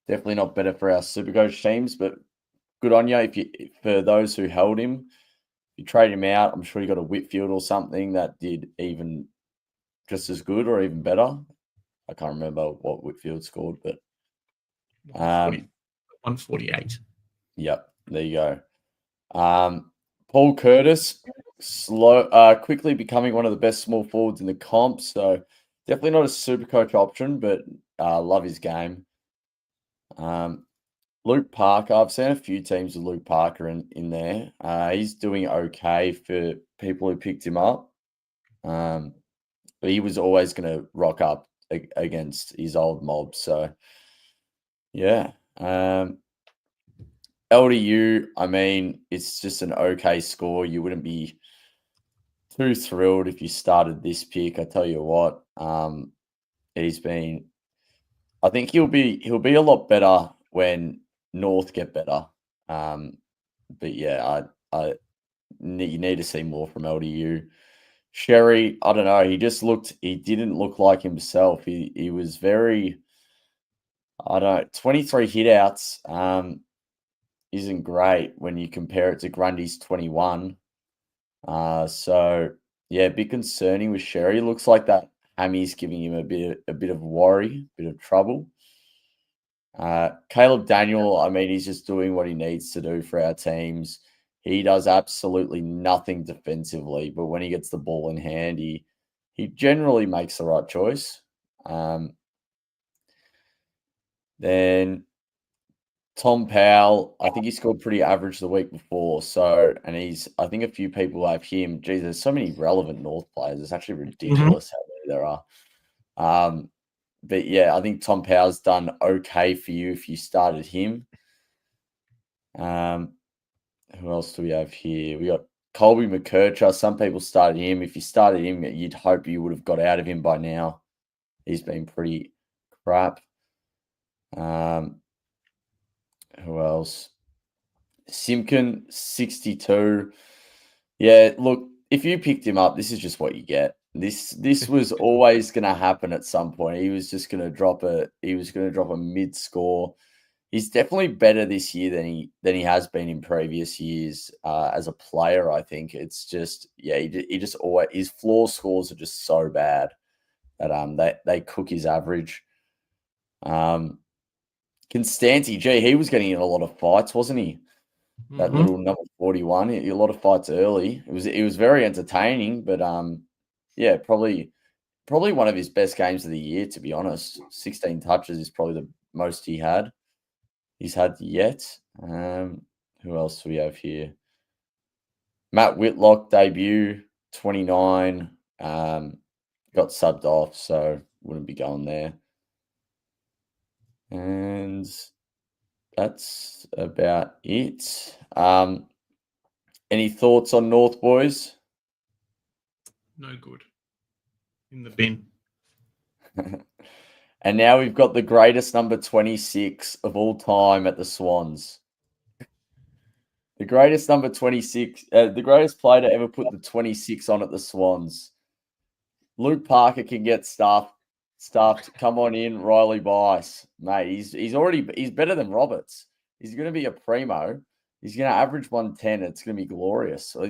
Definitely not better for our Supercoach teams, but good on you for those who held him. You trade him out, I'm sure you got a Whitfield or something that did even just as good or even better. I can't remember what Whitfield scored, but 148. Yep, there you go. Paul Curtis, quickly becoming one of the best small forwards in the comp. So definitely not a Supercoach option, but love his game. Luke Parker, I've seen a few teams with Luke Parker in there. He's doing okay for people who picked him up. But he was always going to rock up against his old mob. So, yeah. LDU, I mean, it's just an okay score. You wouldn't be too thrilled if you started this pick. I tell you what, I think he'll be a lot better when North get better. But yeah, you need to see more from LDU. Sherry, I don't know. He didn't look like himself. He was very, I don't know, 23 hitouts isn't great when you compare it to Grundy's 21. So yeah, a bit concerning with Sherry. Looks like that hammy's giving him a bit of worry, a bit of trouble. Caleb Daniel, I mean, he's just doing what he needs to do for our teams. He does absolutely nothing defensively, but when he gets the ball in hand, he generally makes the right choice. Then Tom Powell, I think he scored pretty average the week before. So, and I think a few people have him. Geez, there's so many relevant North players. It's actually ridiculous how many there are. But yeah, I think Tom Powell's done okay for you if you started him. Who else do we have here? We got Colby McKercher, some people started him. If you started him, you'd hope you would have got out of him by now. He's been pretty crap. Who else? Simkin, 62. Yeah, look, if you picked him up, this is just what you get. This was always going to happen at some point. He was just going to drop a mid score. He's definitely better this year than he has been in previous years as a player. I think it's just he just always, his floor scores are just so bad that they cook his average. Constanti, gee, he was getting in a lot of fights, wasn't he? That little number 41, a lot of fights early. It was very entertaining, but yeah, probably one of his best games of the year, to be honest. 16 touches is probably the most he's had yet. Who else do we have here? Matt Whitlock debut, 29. Got subbed off, so wouldn't be going there. And that's about it. Any thoughts on North, boys? No good. In the bin. And now we've got the greatest number 26 of all time at the Swans. The greatest number 26, the greatest player to ever put the 26 on at the Swans. Luke Parker can get stuffed. Come on in, Riley Bice. Mate, he's better than Roberts. He's going to be a primo. He's going to average 110. It's going to be glorious. So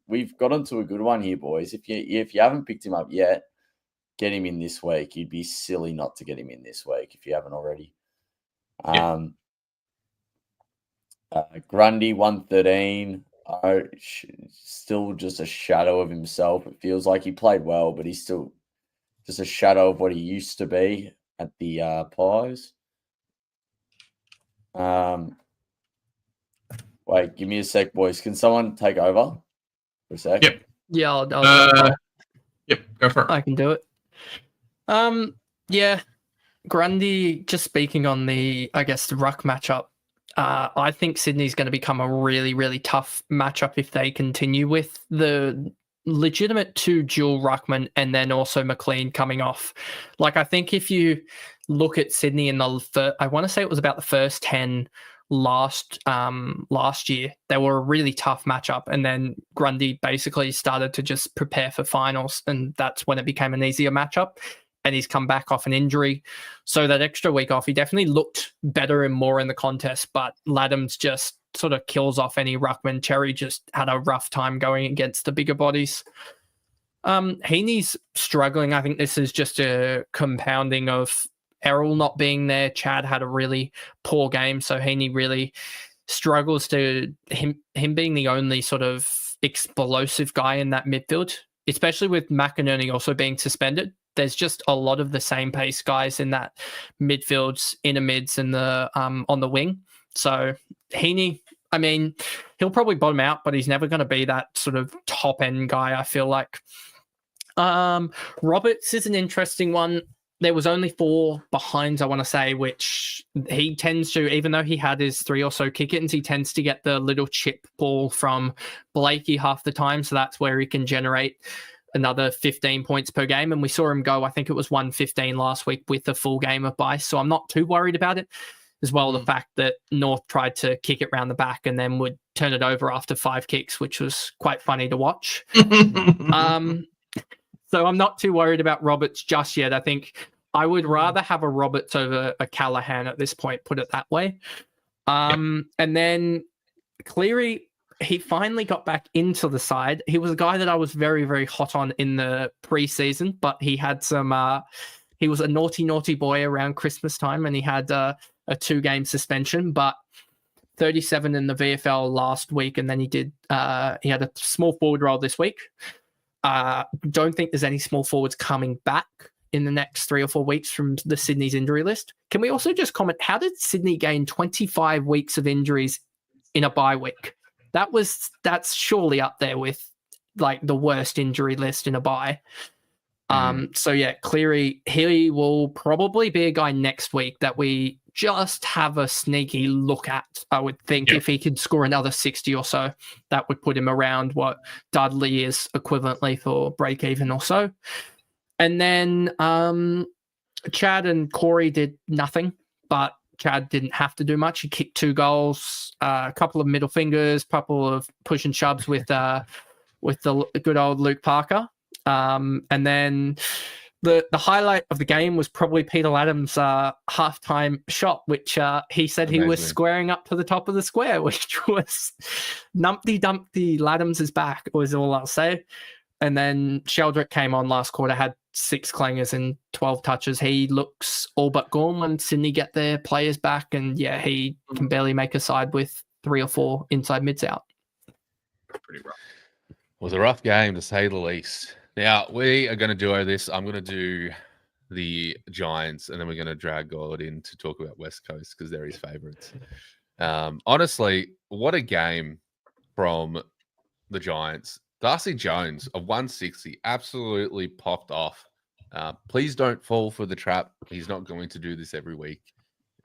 we've got onto a good one here, boys. If you haven't picked him up yet, get him in this week. You'd be silly not to get him in this week if you haven't already. Grundy, 113. Still just a shadow of himself. It feels like he played well, but he's still just a shadow of what he used to be at the Pies. Wait, give me a sec, boys. Can someone take over for a sec? Yep. Yeah, I'll Yep, go for it. I can do it. Yeah, Grundy, just speaking on the Ruck matchup, I think Sydney's going to become a really, really tough matchup if they continue with the legitimate 2 dual ruckman and then also McLean coming off. Like, I think if you look at Sydney in I want to say it was about the first 10 last year, they were a really tough matchup, and then Grundy basically started to just prepare for finals, and that's when it became an easier matchup. And he's come back off an injury, so that extra week off, he definitely looked better and more in the contest. But Laddams just sort of kills off any ruckman. Cherry just had a rough time going against the bigger bodies. Heaney's struggling. I think this is just a compounding of Errol not being there. Chad had a really poor game, so Heaney really struggles to him being the only sort of explosive guy in that midfield, especially with McInerney also being suspended. There's just a lot of the same pace guys in that midfield's inner mids and the on the wing. So Heaney, I mean, he'll probably bottom out, but he's never going to be that sort of top end guy, I feel like. Roberts is an interesting one. There was only 4 behinds, I want to say, which he tends to, even though he had his 3 or so kick-ins, he tends to get the little chip ball from Blakey half the time. So that's where he can generate another 15 points per game. And we saw him go, I think it was 115 last week with a full game of Bice. So I'm not too worried about it. As well, the fact that North tried to kick it round the back and then would turn it over after 5 kicks, which was quite funny to watch. So I'm not too worried about Roberts just yet. I think I would rather have a Roberts over a Callahan at this point, put it that way. And then Cleary, he finally got back into the side. He was a guy that I was very, very hot on in the preseason, but he had some, he was a naughty, naughty boy around Christmas time, and he had a 2-game suspension, but 37 in the VFL last week. And then he had a small forward role this week. Don't think there's any small forwards coming back in the next 3 or 4 weeks from the Sydney's injury list. Can we also just comment, how did Sydney gain 25 weeks of injuries in a bye week? That's surely up there with like the worst injury list in a bye. So yeah, Cleary, he will probably be a guy next week that we just have a sneaky look at. I would think if he could score another 60 or so, that would put him around what Dudley is equivalently for break even or so. And then Chad and Corey did nothing, but Chad didn't have to do much. He kicked 2 goals, a couple of middle fingers, couple of push and shoves with the good old Luke Parker. And then the highlight of the game was probably Peter Laddam's halftime shot, which he said he was squaring up to the top of the square, which was Numpty Dumpty Laddams is back, was all I'll say. And then Sheldrick came on last quarter, had 6 clangers and 12 touches. He looks all but gone when Sydney get their players back. And yeah, he can barely make a side with 3 or 4 inside mids out. Pretty rough. It was a rough game, to say the least. Now, we are going to duo this. I'm going to do the Giants, and then we're going to drag God in to talk about West Coast because they're his favourites. Honestly, what a game from the Giants. Darcy Jones of 160 absolutely popped off. Please don't fall for the trap. He's not going to do this every week.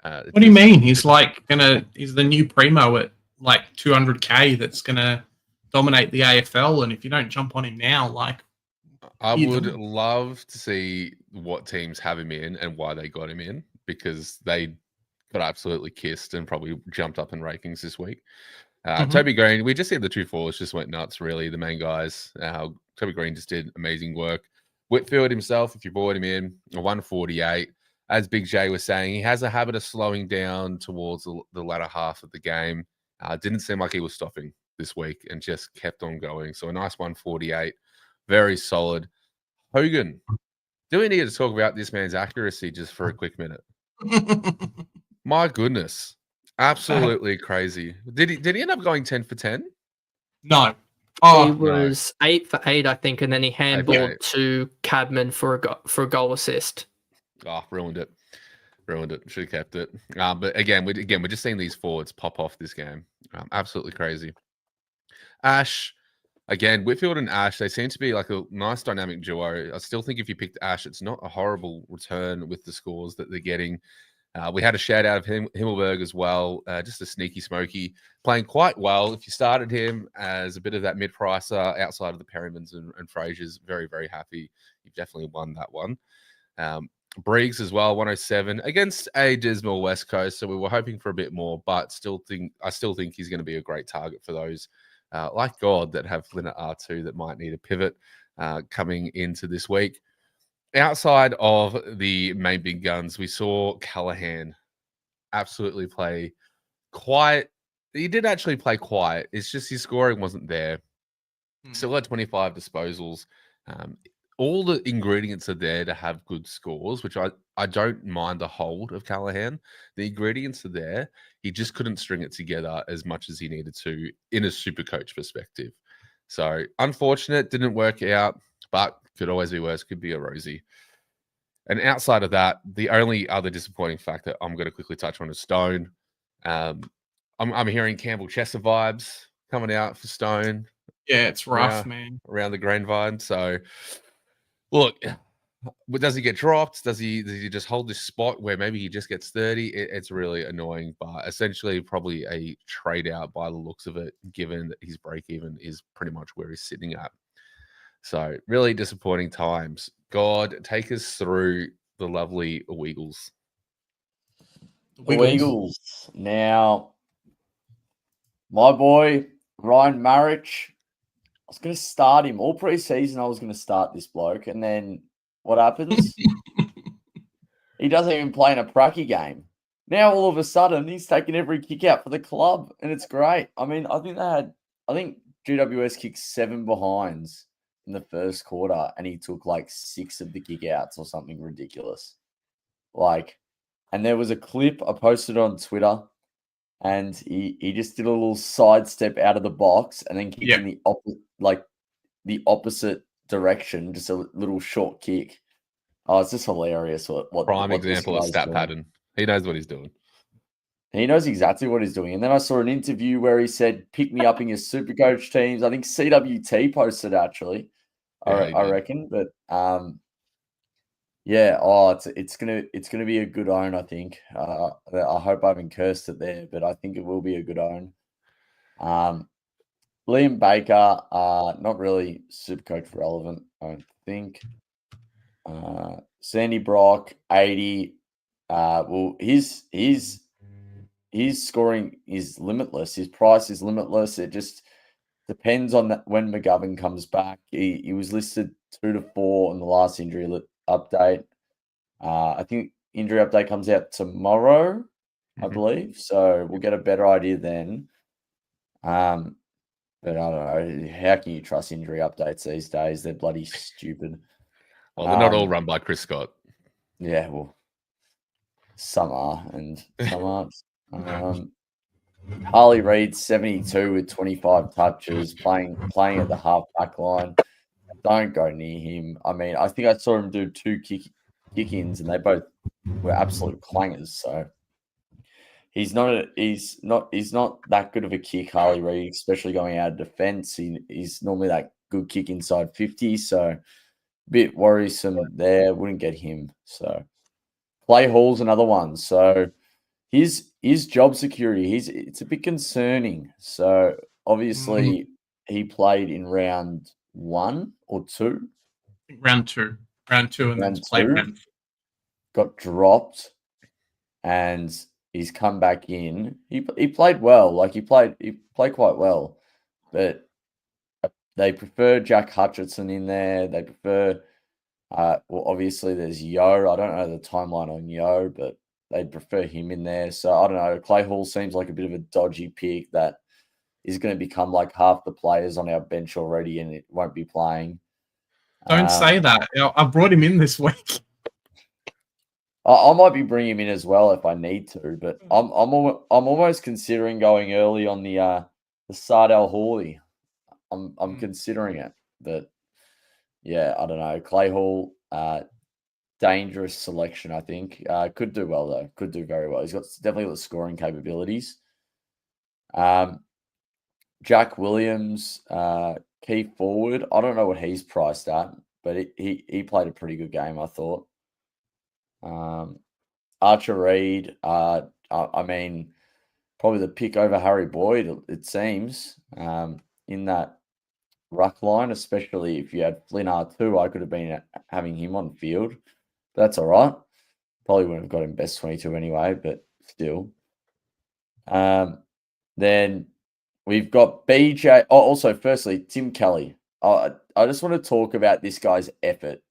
What do you mean? He's he's the new primo at like 200k that's gonna dominate the AFL. And if you don't jump on him now, I would love to see what teams have him in and why they got him in, because they got absolutely kissed and probably jumped up in rankings this week. Toby Green, we just said the 2 forwards just went nuts, really. The main guys. Toby Green just did amazing work. Whitfield himself, if you brought him in, a 148. As Big J was saying, he has a habit of slowing down towards the latter half of the game. Didn't seem like he was stopping this week and just kept on going. So a nice 148. Very solid. Hogan, do we need to talk about this man's accuracy just for a quick minute? My goodness. Absolutely crazy. Did he end up going 10 for 10? No. He was 8 for 8, I think, and then he handballed to Cadman for a goal assist. Oh, ruined it. Should have kept it. But again, we're just seeing these forwards pop off this game. Absolutely crazy. Ash, again, Whitfield and Ash, they seem to be like a nice dynamic duo. I still think if you picked Ash, it's not a horrible return with the scores that they're getting. We had a shout out of Himmelberg as well, just a sneaky smoky, playing quite well. If you started him as a bit of that mid-pricer outside of the Perrymans and Frasers, very, very happy. You've definitely won that one. Briggs as well, 107 against a dismal West Coast. So we were hoping for a bit more, but I still think he's going to be a great target for those like God that have Flynn at R2 that might need a pivot coming into this week. Outside of the main big guns, we saw Callahan absolutely play quiet. He did actually play quiet. It's just his scoring wasn't there. Still had 25 disposals. All the ingredients are there to have good scores, which I don't mind the hold of Callahan. The ingredients are there. He just couldn't string it together as much as he needed to in a Supercoach perspective. So unfortunate, didn't work out, but could always be worse. Could be a Rosie. And outside of that, the only other disappointing factor I'm going to quickly touch on is Stone. I'm hearing Campbell Chester vibes coming out for Stone. Yeah, it's rough, man. Around the grapevine. So, look, does he get dropped? Does he just hold this spot where maybe he just gets 30? It's really annoying, but essentially probably a trade out by the looks of it, given that his break even is pretty much where he's sitting at. So really disappointing times. God, take us through the lovely Weagles. The Weagles. Now, my boy, Ryan Marich, I was going to start him. All pre-season, I was going to start this bloke. And then what happens? He doesn't even play in a pracky game. Now, all of a sudden, he's taking every kick out for the club. And it's great. I mean, I think GWS kicked 7 behinds in the first quarter, and he took like 6 of the kick outs or something ridiculous. And there was a clip I posted on Twitter, and he just did a little sidestep out of the box and then kicked in the opposite direction, just a little short kick. Oh, it's just hilarious. What prime example of stat pattern. He knows what he's doing. He knows exactly what he's doing. And then I saw an interview where he said, pick me up in your Supercoach teams. I think CWT posted, actually, I reckon. But Yeah, it's gonna be a good own, I think. I hope I haven't cursed it there, but I think it will be a good own. Liam Baker, not really Supercoach relevant, I don't think. Sandy Brock, 80. Well, his scoring is limitless. His price is limitless. It just depends on when McGovern comes back. He was listed 2 to 4 on the last injury update. I think injury update comes out tomorrow, I believe. So we'll get a better idea then. But I don't know. How can you trust injury updates these days? They're bloody stupid. Well, they're not all run by Chris Scott. Yeah, well, some are and some aren't. Harley Reid, 72 with 25 touches, playing at the half back line. Don't go near him. I mean, I think I saw him do 2 kick-ins, and they both were absolute clangers. So he's not that good of a kick, Harley Reid, especially going out of defence. He's normally that good kick inside 50, so a bit worrisome there. Wouldn't get him. So Clay Hall's another one. So his job security, it's a bit concerning. So obviously he played in round 1 or 2. Round two, and then played round. Got dropped, and he's come back in. He played well. Like he played quite well, but they prefer Jack Hutchinson in there. They prefer. Well, obviously there's Yo. I don't know the timeline on Yo, but they'd prefer him in there. So I don't know. Clay Hall seems like a bit of a dodgy pick that is going to become like half the players on our bench already, and it won't be playing. Don't say that. I brought him in this week. I might be bringing him in as well if I need to, but I'm almost considering going early on the Sardell Hawley. I'm considering it, but yeah, I don't know. Clay Hall, dangerous selection, I think. Could do well though. Could do very well. He's definitely got scoring capabilities. Jack Williams, key forward. I don't know what he's priced at, but he played a pretty good game, I thought. Archer Reid, I mean, probably the pick over Harry Boyd, it seems, in that ruck line, especially if you had Flynn R2, I could have been having him on field. That's all right. Probably wouldn't have got him best 22 anyway, but still. Then we've got BJ. Oh, also, firstly, Tim Kelly. I just want to talk about this guy's effort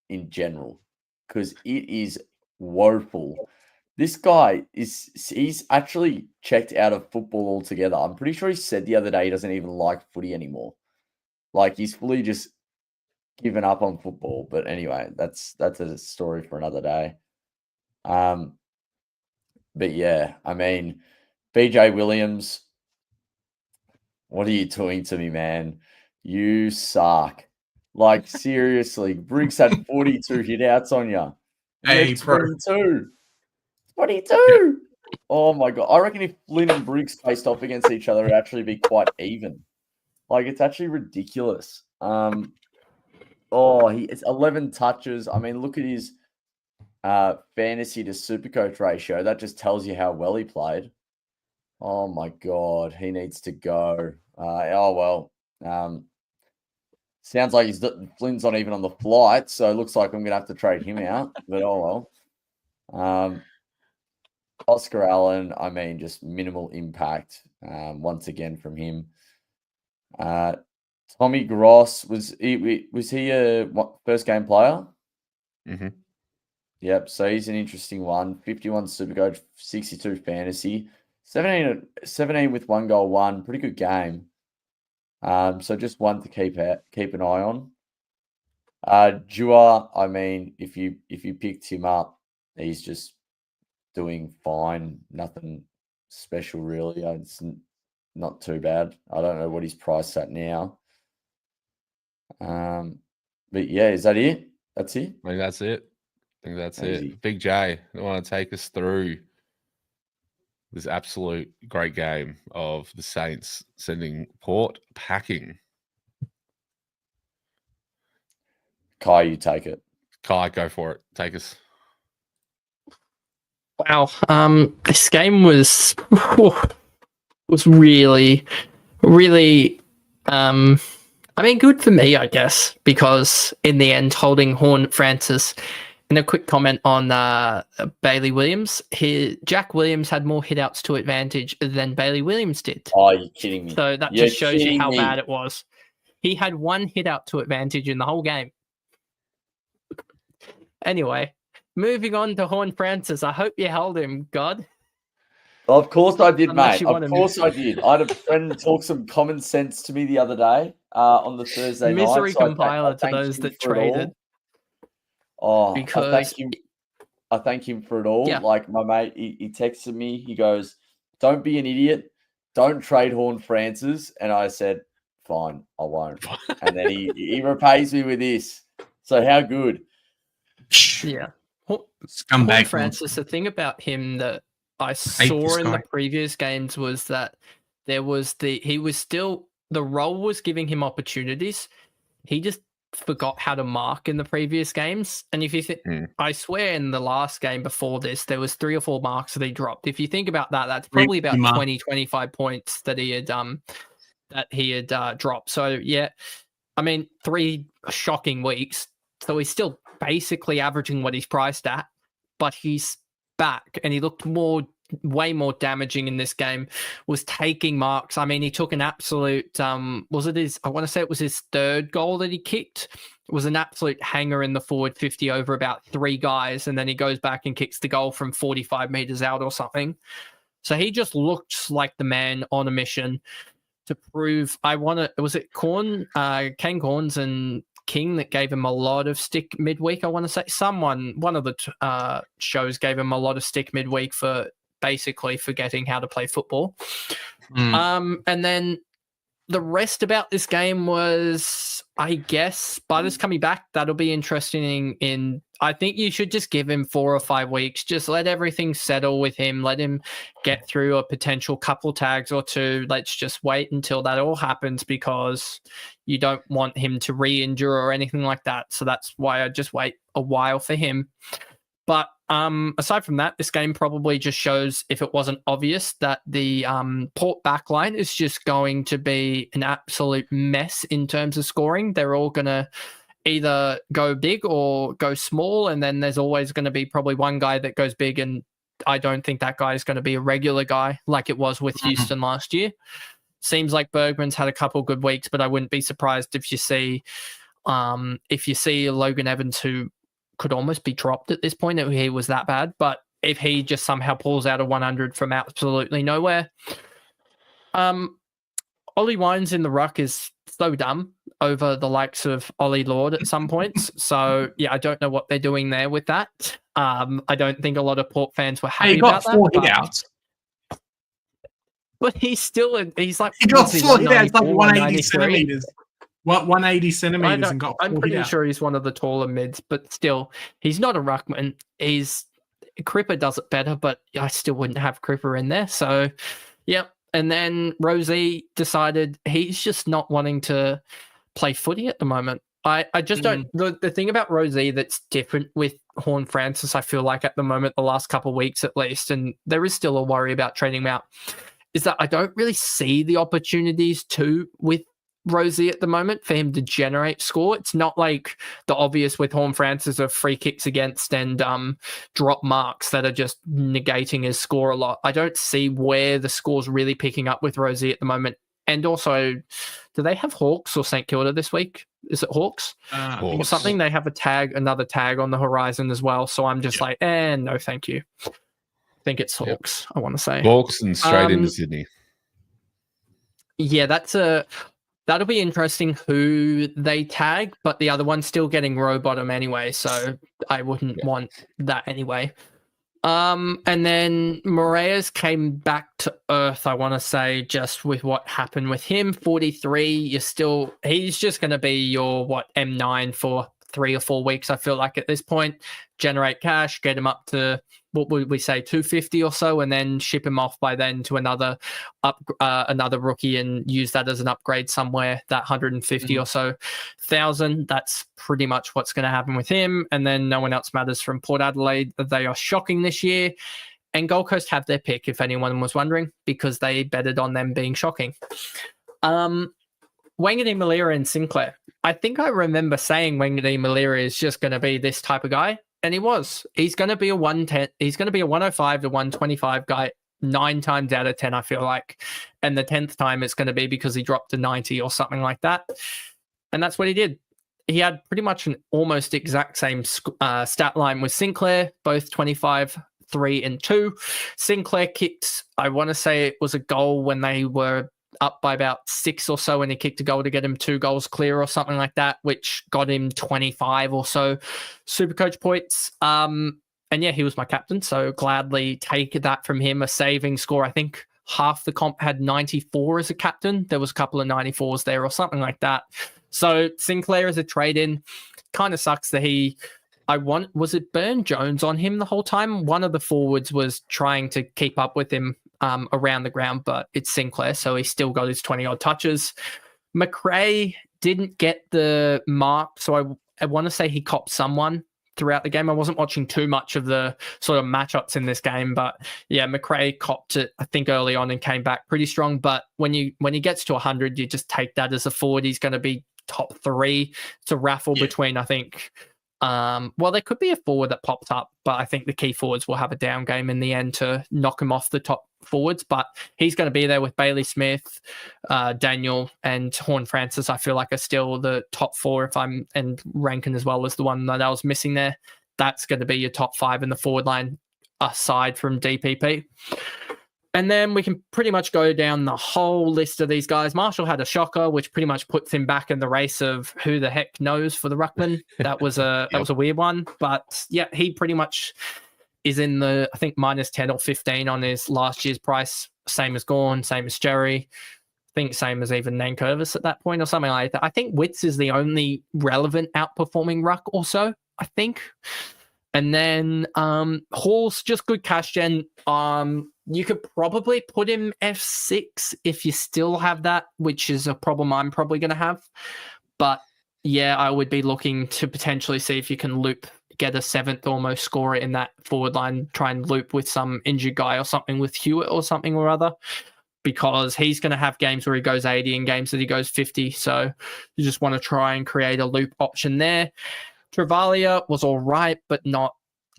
in general because it is woeful. This guy he's actually checked out of football altogether. I'm pretty sure he said the other day he doesn't even like footy anymore. Like he's fully just given up on football. But anyway, that's a story for another day. But yeah, I mean, BJ Williams, what are you doing to me, man? You suck. Like, seriously, Briggs had 42 hitouts on you. Hey, 22. 22. Oh, my God. I reckon if Flynn and Briggs faced off against each other, it'd actually be quite even. Like, it's actually ridiculous. It's 11 touches. I mean, look at his fantasy to Supercoach ratio. That just tells you how well he played. Oh my God, he needs to go. Sounds like Flynn's not even on the flight, so it looks like I'm gonna have to trade him out. But Oscar Allen, I mean, just minimal impact once again from him. Tommy Gross, was he a first game player? Mm-hmm. Yep, so he's an interesting one. 51 Supercoach, 62 fantasy. 17 with 1 goal, 1. Pretty good game. So just one to keep an eye on. Dua, I mean, if you picked him up, he's just doing fine. Nothing special really. It's not too bad. I don't know what he's priced at now. But yeah, is that it? That's it? I think that's it. Easy. It. Big J, I want to take us through this absolute great game of the Saints sending Port packing. Kai, you take it. Kai, go for it. Take us. Wow. This game was really, really, good for me, I guess, because in the end, holding Horn Francis. And a quick comment on Bailey Williams. Jack Williams had more hitouts to advantage than Bailey Williams did. Oh, you're kidding me. So that You're just shows you how kidding me. bad it was. He had one hitout to advantage in the whole game. Anyway, moving on to Horn Francis. I hope you held him, God. Of course I did, Unless mate. you want Of to course I did. I had a friend talk some common sense to me the other day on the Thursday Misery night. So compiler I to thank those him that for it all. traded. Oh, Because I thank him for it all. Yeah. Like my mate, he texted me. He goes, "Don't be an idiot. Don't trade Horn Francis." And I said, "Fine, I won't." And then he repays me with this. So how good? yeah. Horn Scumbag. Francis, the thing about him that I this saw in the guy. previous games was that the role was giving him opportunities. He just forgot how to mark in the previous games. And if you think, I swear in the last game before this, there was 3 or 4 marks that he dropped. If you think about that, that's probably about 20, 25 points that he had dropped. So yeah, 3 shocking weeks. So he's still basically averaging what he's priced at, but he's back and he looked way more damaging in this game, was taking marks. He took an absolute, I want to say it was his 3rd goal that he kicked. It was an absolute hanger in the forward 50 over about 3 guys. And then he goes back and kicks the goal from 45 meters out or something. So he just looked like the man on a mission to prove, was it Kane Corns and King that gave him a lot of stick midweek? I want to say one of the shows gave him a lot of stick midweek for basically forgetting how to play football. And then the rest about this game was, I guess, Butters coming back. That'll be interesting. I think you should just give him 4 or 5 weeks. Just let everything settle with him. Let him get through a potential couple tags or 2. Let's just wait until that all happens because you don't want him to re-injure or anything like that. So that's why I just wait a while for him. But aside from that, this game probably just shows, if it wasn't obvious, that the Port backline is just going to be an absolute mess in terms of scoring. They're all going to either go big or go small, and then there's always going to be probably one guy that goes big, and I don't think that guy is going to be a regular guy like it was with Houston last year. Seems like Bergman's had a couple good weeks, but I wouldn't be surprised if you see Logan Evans, who could almost be dropped at this point if he was that bad. But if he just somehow pulls out a 100 from absolutely nowhere. Ollie Wines in the ruck is so dumb over the likes of Ollie Lord at some points. So, yeah, I don't know what they're doing there with that. I don't think a lot of Port fans were happy about that. He got 4 hitouts. But he's like... He got 4 hitouts, like 180 193. centimeters. 180 centimeters and got 4 I'm pretty hitouts. sure he's one of the taller mids, but still, he's not a ruckman. Cripper does it better, but I still wouldn't have Cripper in there. So, yeah. And then Rosie decided he's just not wanting to play footy at the moment. I just don't... The thing about Rosie that's different with Horn Francis, I feel like at the moment, the last couple of weeks at least, and there is still a worry about trading him out, is that I don't really see the opportunities with Rosie at the moment for him to generate score. It's not like the obvious with Horn Francis of free kicks against and drop marks that are just negating his score a lot. I don't see where the score's really picking up with Rosie at the moment. And also, do they have Hawks or St Kilda this week? Is it Hawks? Or something? They have another tag on the horizon as well. So I'm just like, no, thank you. I think it's Hawks, I want to say. Hawks and straight into Sydney. Yeah, that'll be interesting who they tag, but the other one's still getting row bottom anyway, so I wouldn't want that anyway. And then Moraes came back to earth, I want to say, just with what happened with him. 43, he's just going to be your, M9 for 3 or 4 weeks, I feel like at this point. Generate cash, get him up to what would we say, 250 or so, and then ship him off by then to another rookie and use that as an upgrade somewhere, that 150 or so thousand. That's pretty much what's going to happen with him. And then no one else matters from Port Adelaide. They are shocking this year. And Gold Coast have their pick, if anyone was wondering, because they betted on them being shocking. Wangadi Malira and Sinclair. I think I remember saying Wangadi Malira is just going to be this type of guy. And he was. He's going to be a 110. He's going to be a 105 to 125 guy 9 times out of 10, I feel like. And the 10th time it's going to be because he dropped to 90 or something like that. And that's what he did. He had pretty much an almost exact same stat line with Sinclair, both 25, 3 and 2. Sinclair kicked, I want to say it was a goal when they were up by about 6 or so, and he kicked a goal to get him 2 goals clear or something like that, which got him 25 or so Supercoach points. And yeah, he was my captain, so gladly take that from him. A saving score. I think half the comp had 94 as a captain. There was a couple of 94s there or something like that. So Sinclair as a trade-in. Kind of sucks that was it Burn Jones on him the whole time? One of the forwards was trying to keep up with him around the ground, but it's Sinclair, so he still got his 20-odd touches. McRae didn't get the mark, so I want to say he copped someone throughout the game. I wasn't watching too much of the sort of matchups in this game, but yeah, McRae copped it, I think, early on and came back pretty strong. But when he gets to 100, you just take that as a forward. He's going to be top 3. It's a raffle between, I think... well, there could be a forward that pops up, but I think the key forwards will have a down game in the end to knock him off the top forwards. But he's going to be there with Bailey Smith, Daniel, and Horn Francis. I feel like are still the top 4 and Rankin as well as the one that I was missing there. That's going to be your top 5 in the forward line aside from DPP. And then we can pretty much go down the whole list of these guys. Marshall had a shocker, which pretty much puts him back in the race of who the heck knows for the ruckman. That was a that was a weird one, but yeah, he pretty much is in the, I think, minus 10 or 15 on his last year's price. Same as Gorn, same as Jerry. I think same as even Nankervis at that point or something like that. I think Witz is the only relevant outperforming ruck also, I think. And then Hall's just good cash gen. You could probably put him F6 if you still have that, which is a problem I'm probably going to have. But yeah, I would be looking to potentially see if you can get a 7th almost scorer in that forward line, try and loop with some injured guy or something with Hewitt or something or other, because he's going to have games where he goes 80 and games that he goes 50. So you just want to try and create a loop option there. Travalia was all right, but not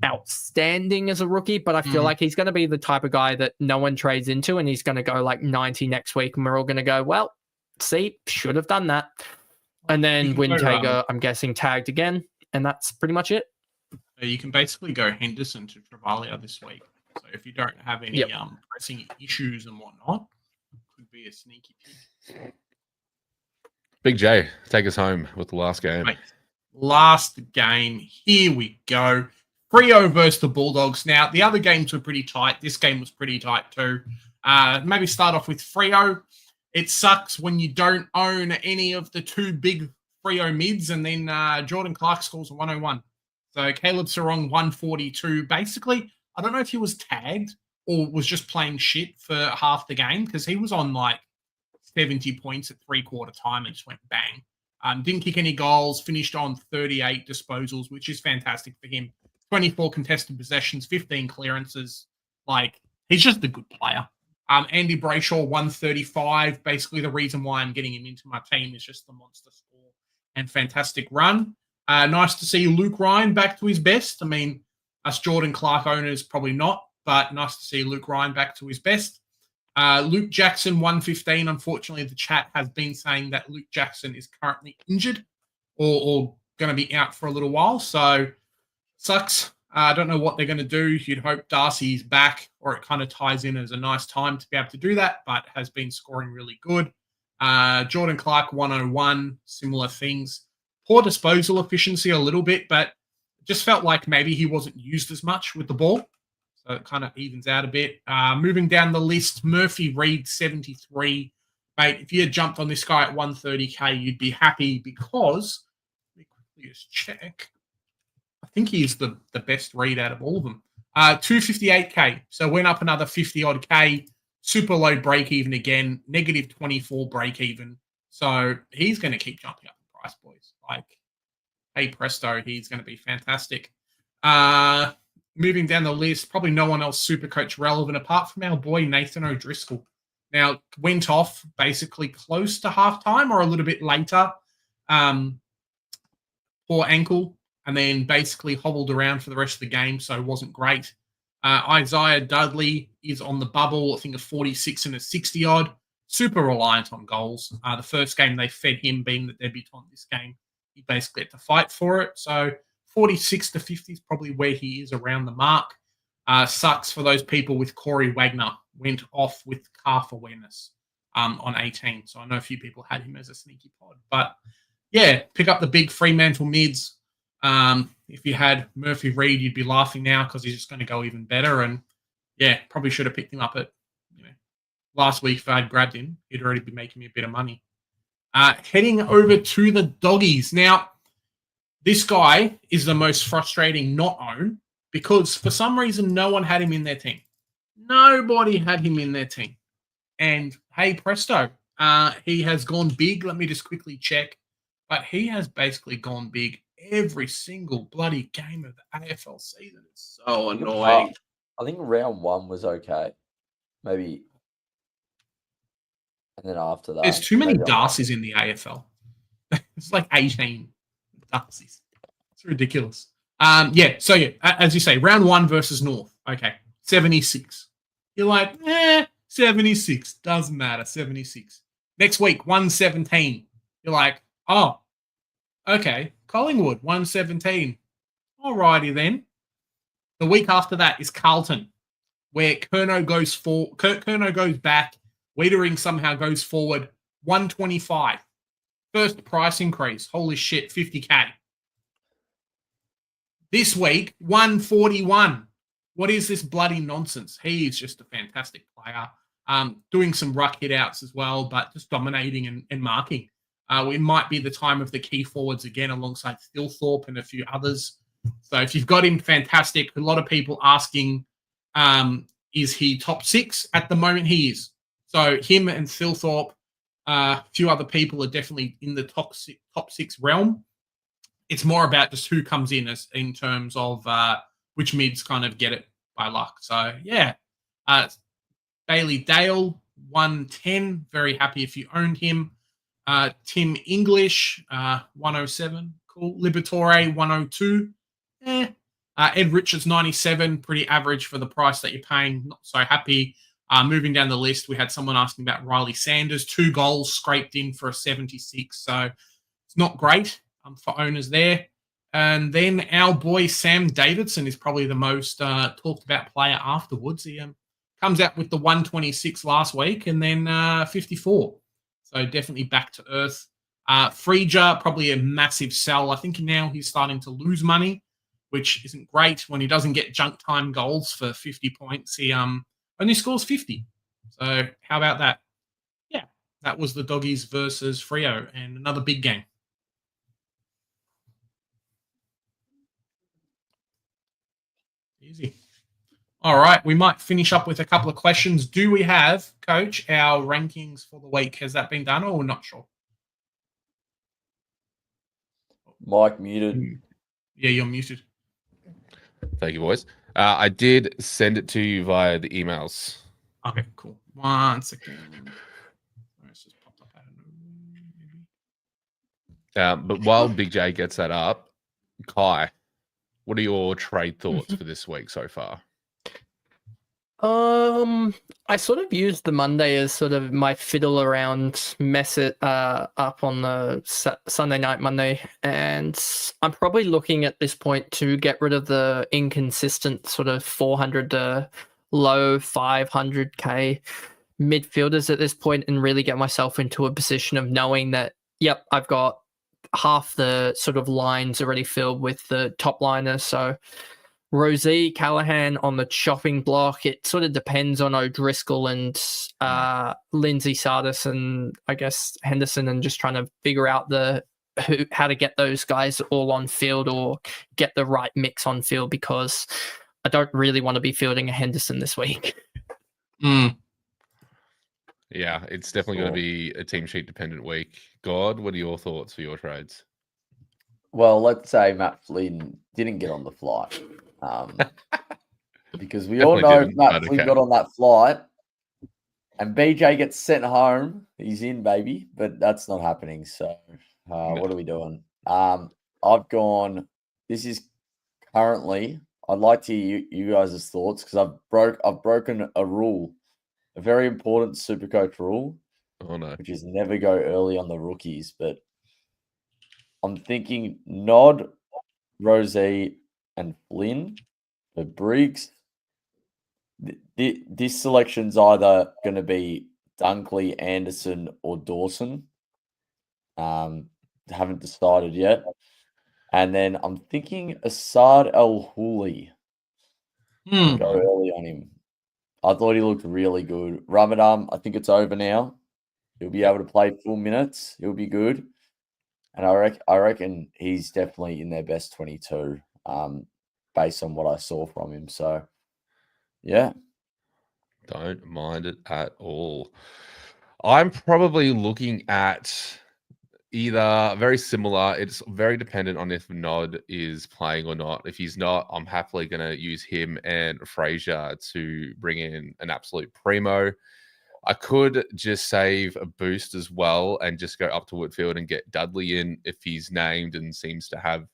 outstanding as a rookie, but I feel like he's going to be the type of guy that no one trades into, and he's going to go like 90 next week, and we're all going to go, well, see, should have done that. And then Windhager, I'm guessing, tagged again, and that's pretty much it. You can basically go Henderson to Travalia this week. So if you don't have any pressing issues and whatnot, it could be a sneaky pick. Big J, take us home with the last game. Right. Last game. Here we go. Freo versus the Bulldogs. Now, the other games were pretty tight. This game was pretty tight too. Maybe start off with Freo. It sucks when you don't own any of the 2 big Freo mids, and then Jordan Clark scores a 101. So Caleb Sarong 142. Basically, I don't know if he was tagged or was just playing shit for half the game, because he was on like 70 points at 3/4 time and just went bang. Didn't kick any goals, finished on 38 disposals, which is fantastic for him. 24 contested possessions, 15 clearances. Like, he's just a good player. Andy Brayshaw, 135. Basically, the reason why I'm getting him into my team is just the monster score and fantastic run. Nice to see Luke Ryan back to his best. I mean, us Jordan Clark owners probably not, but nice to see Luke Ryan back to his best. Luke Jackson, 115. Unfortunately, the chat has been saying that Luke Jackson is currently injured or going to be out for a little while. So, sucks. I don't know what they're going to do. You'd hope Darcy's back, or it kind of ties in as a nice time to be able to do that, but has been scoring really good. Jordan Clark, 101. Similar things. Poor disposal efficiency a little bit, but just felt like maybe he wasn't used as much with the ball. So it kind of evens out a bit. Moving down the list, Murphy Reed, 73. Mate, if you had jumped on this guy at 130K, you'd be happy, because, let me quickly just check. I think he's the best read out of all of them. 258k. So went up another 50 odd K. Super low break even again. Negative 24 break even. So he's going to keep jumping up the price, boys. Like, hey presto, he's going to be fantastic. Moving down the list, probably no one else Supercoach relevant apart from our boy Nathan O'Driscoll. Now, went off basically close to halftime or a little bit later. Poor ankle, and then basically hobbled around for the rest of the game, so it wasn't great. Isaiah Dudley is on the bubble, I think a 46 and a 60 odd. Super reliant on goals. The first game they fed him being the debutant this game. He basically had to fight for it. So 46 to 50 is probably where he is around the mark. Sucks for those people with Corey Wagner. Went off with calf awareness on 18. So I know a few people had him as a sneaky pod. But yeah, pick up the big Fremantle mids. If you had Murphy Reed, you'd be laughing now because he's just going to go even better. And yeah, probably should have picked him up at last week. If I had grabbed him, he'd already be making me a bit of money. Heading over to the doggies. Now, this guy is the most frustrating not own because for some reason, no one had him in their team. Nobody had him in their team. And hey, presto, he has gone big. Let me just quickly check. But he has basically gone big every single bloody game of the AFL season. It's so annoying. I think round 1 was okay. Maybe. And then after that. There's too many Darcys in the AFL. It's like 18 Darcys. It's ridiculous. As you say, round 1 versus North. Okay, 76. You're like, 76. Doesn't matter, 76. Next week, 117. You're like, oh, okay, Collingwood, 117. Alrighty then. The week after that is Carlton, where Curnow goes back. Wiedering somehow goes forward, 125. First price increase. Holy shit, 50k. This week, 141. What is this bloody nonsense? He is just a fantastic player. Doing some ruck hit outs as well, but just dominating and marking. It might be the time of the key forwards again alongside Stilthorpe and a few others. So if you've got him, fantastic. A lot of people asking, is he top 6? At the moment, he is. So him and Stilthorpe, a few other people are definitely in the top 6 realm. It's more about just who comes in terms of which mids kind of get it by luck. So, yeah. Bailey Dale, 110. Very happy if you owned him. Tim English, 107. Cool. Liberatore, 102. Ed Richards, 97. Pretty average for the price that you're paying. Not so happy. Moving down the list, we had someone asking about Riley Sanders. 2 goals scraped in for a 76. So it's not great for owners there. And then our boy Sam Davidson is probably the most talked about player afterwards. He comes out with the 126 last week and then 54. So definitely back to earth. Frieger, probably a massive sell. I think now he's starting to lose money, which isn't great when he doesn't get junk time goals for 50 points. He only scores 50. So how about that? Yeah, that was the Doggies versus Freo and another big game. Easy. All right, we might finish up with a couple of questions. Do we have, Coach, our rankings for the week? Has that been done or we're not sure? Mike muted. Yeah, you're muted. Thank you, boys. I did send it to you via the emails. Okay, cool. 1 second. It's just popped up. I don't know. But while Big J gets that up, Kai, what are your trade thoughts for this week so far? I sort of used the Monday as sort of my fiddle around, mess it up on the Sunday night Monday, and I'm probably looking at this point to get rid of the inconsistent sort of 400 to low 500k midfielders at this point and really get myself into a position of knowing that, yep, I've got half the sort of lines already filled with the top liners. So Rosie, Callahan on the chopping block. It sort of depends on O'Driscoll and Lindsay Sardis and I guess Henderson, and just trying to figure out how to get those guys all on field or get the right mix on field, because I don't really want to be fielding a Henderson this week. Mm. Yeah, it's definitely going to be a team sheet dependent week. God, what are your thoughts for your trades? Well, let's say Matt Flynn didn't get on the flight. Because we all Definitely know if didn't, Matt but Flynn okay. got on that flight and BJ gets sent home, he's in, baby. But that's not happening. So what are we doing? I've gone. This is currently. I'd like to hear you guys' thoughts because I've broken a rule, a very important Supercoach rule, Oh no. which is never go early on the rookies. But I'm thinking Nod, Rosie, and Flynn. But Briggs, this selection's either going to be Dunkley, Anderson, or Dawson. Haven't decided yet. And then I'm thinking Asad El Houli. Go early on him. I thought he looked really good. Ramadan, I think it's over now. He'll be able to play full minutes. He'll be good. And I reckon he's definitely in their best 22, based on what I saw from him. So, yeah. Don't mind it at all. I'm probably looking at either very similar. It's very dependent on if Nod is playing or not. If he's not, I'm happily going to use him and Fraser to bring in an absolute primo. I could just save a boost as well and just go up to Whitfield and get Dudley in if he's named and seems to have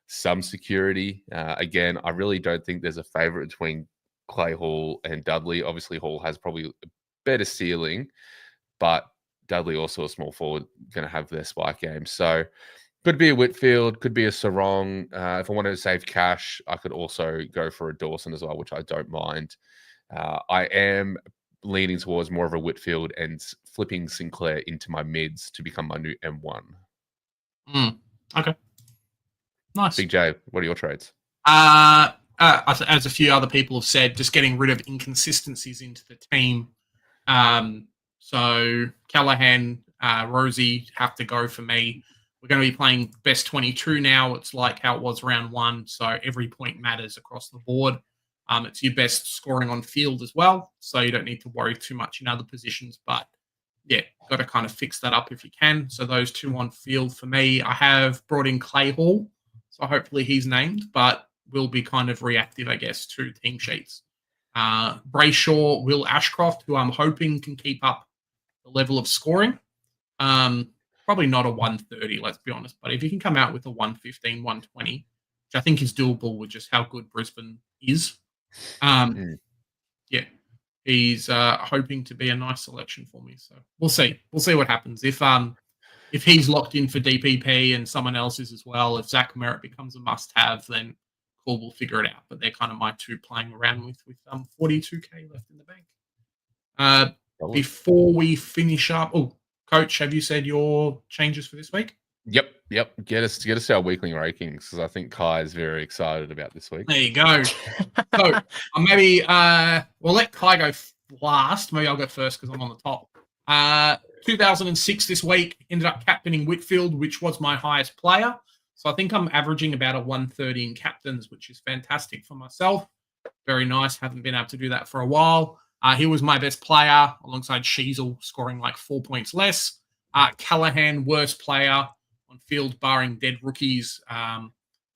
some security. Again, I really don't think there's a favorite between Clay Hall and Dudley. Obviously, Hall has probably a better ceiling, but Dudley also a small forward, going to have their spike game. So could be a Whitfield, could be a Sarong. If I wanted to save cash, I could also go for a Dawson as well, which I don't mind. I am leaning towards more of a Whitfield and flipping Sinclair into my mids to become my new M1. Okay. Nice. Big J, what are your trades? As a few other people have said, just getting rid of inconsistencies into the team. So Callahan, Rosie have to go for me. We're going to be playing best 22 now. It's like how it was round one. So every point matters across the board. It's your best scoring on field as well. So you don't need to worry too much in other positions. But yeah, got to kind of fix that up if you can. So those two on field for me. I have brought in Clay Hall. So hopefully he's named, but will be kind of reactive, I guess, to team sheets. Brayshaw, Will Ashcroft, who I'm hoping can keep up the level of scoring. Probably not a 130, let's be honest. But if you can come out with a 115, 120, which I think is doable with just how good Brisbane is. Yeah, he's hoping to be a nice selection for me. So we'll see. We'll see what happens. If he's locked in for DPP and someone else is as well, if Zach Merritt becomes a must-have, then cool, we'll figure it out. But they're kind of my two playing around with 42k left in the bank. Before we finish up, Coach, have you said your changes for this week? Yep. Get us to our weekly rankings because I think Kai is very excited about this week. There you go. So maybe we'll let Kai go last. Maybe I'll go first because I'm on the top. 2006 this week, ended up captaining Whitfield, which was my highest player. So I think I'm averaging about a 130 in captains, which is fantastic for myself. Very nice. Haven't been able to do that for a while. He was my best player alongside Sheasel, scoring like 4 points less. Callahan, worst player on field, barring dead rookies. And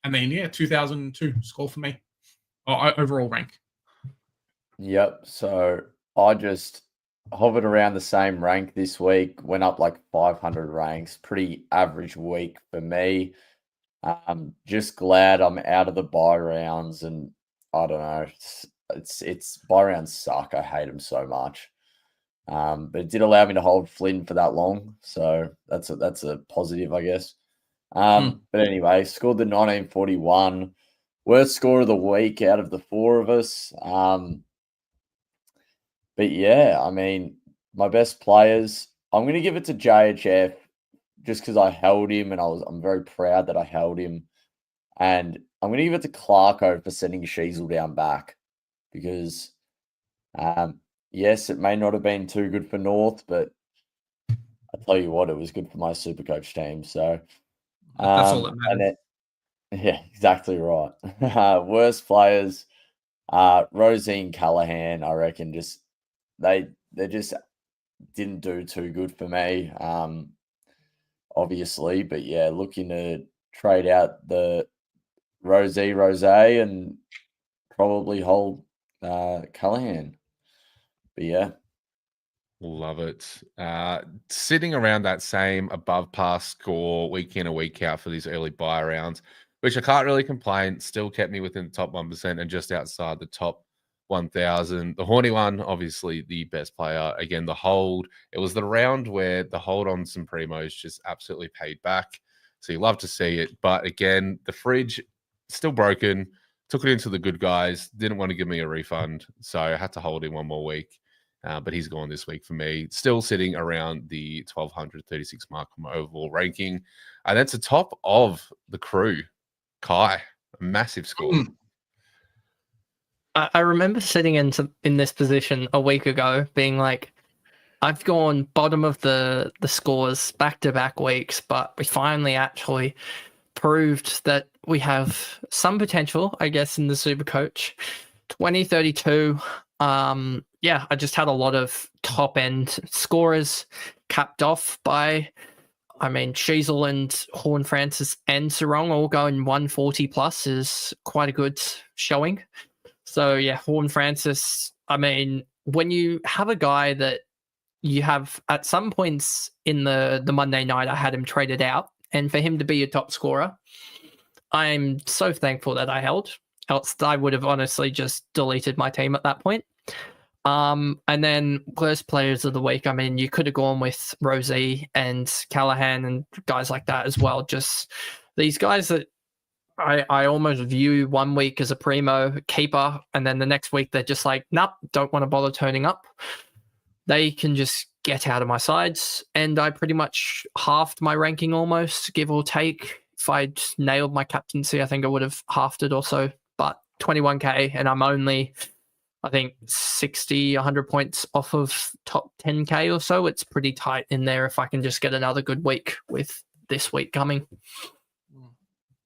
then, 2002 score for me. Overall rank. Yep. So I just hovered around the same rank this week, went up like 500 ranks. Pretty average week for me. Just glad I'm out of the buy rounds, and I don't know. It's buy rounds suck. I hate them so much. But it did allow me to hold Flynn for that long, so that's a positive, I guess. But anyway, scored the 1941, worst score of the week out of the four of us. But yeah, I mean, my best players, I'm going to give it to JHF just because I held him and I'm very proud that I held him. And I'm going to give it to Clarko for sending Sheasel down back because, yes, it may not have been too good for North, but I tell you what, it was good for my Supercoach team. So that's all that matters. yeah, exactly right. Worst players, Rosie and Callahan, I reckon, they just didn't do too good for me. Obviously, but yeah, looking to trade out the Rose, and probably hold Callahan. But yeah. Love it. Sitting around that same above par score week in and week out for these early buy rounds, which I can't really complain, still kept me within the top 1% and just outside the top 1,000. The horny one, obviously the best player. Again, the hold. It was the round where the hold on some primos just absolutely paid back. So you love to see it. But again, the fridge still broken. Took it into the good guys. Didn't want to give me a refund. So I had to hold him one more week. But he's gone this week for me. Still sitting around the 1,236 mark on my overall ranking. And that's the top of the crew. Kai, a massive score. I remember sitting in this position a week ago, being like, I've gone bottom of the scores back-to-back weeks, but we finally actually proved that we have some potential, I guess, in the Supercoach. 2032. Yeah, I just had a lot of top-end scorers capped off by, Sheasel and Horn Francis and Sarong all going 140 plus is quite a good showing. So yeah, Horn Francis, when you have a guy that you have at some points in the Monday night, I had him traded out, and for him to be a top scorer, I'm so thankful that I held. Else I would have honestly just deleted my team at that point. And then worst players of the week, you could have gone with Rosie and Callahan and guys like that as well. Just these guys that I almost view one week as a primo keeper, and then the next week they're just like, nope, don't want to bother turning up. They can just get out of my sides, and I pretty much halved my ranking almost, give or take. If I'd nailed my captaincy, I think I would have halved it also. But 21k, and I'm only, I think, 60, 100 points off of top 10k or so. It's pretty tight in there if I can just get another good week with this week coming.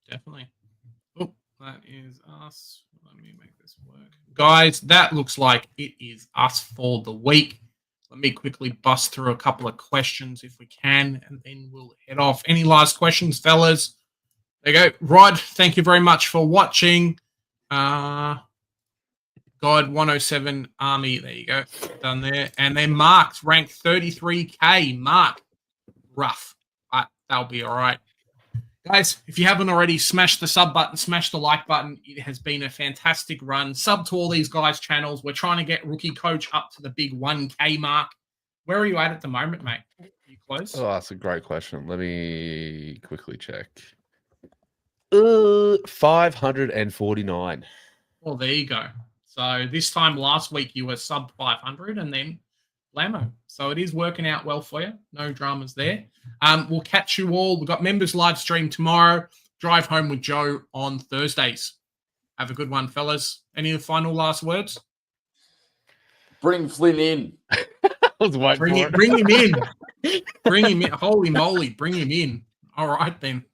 Definitely. Oh, that is us. Let me make this work. Guys, that looks like it is us for the week. Let me quickly bust through a couple of questions if we can, and then we'll head off. Any last questions, fellas? There you go. Rod, thank you very much for watching. God 107 Army. There you go. Done there. And then Mark's ranked 33k. Mark, rough. But that'll be all right. Guys, if you haven't already, smash the sub button, smash the like button. It has been a fantastic run. Sub to all these guys' channels. We're trying to get Rookie Coach up to the big 1K mark. Where are you at the moment, mate? Are you close? Oh, that's a great question. Let me quickly check. 549. Well, there you go. So this time last week you were sub 500 and then blammo. So it is working out well for you. No dramas there. We'll catch you all. We've got members live stream tomorrow. Drive home with Joe on Thursdays. Have a good one, fellas. Any final last words? Bring Flynn in. Bring him in. Bring him in. Holy moly, bring him in. All right, then.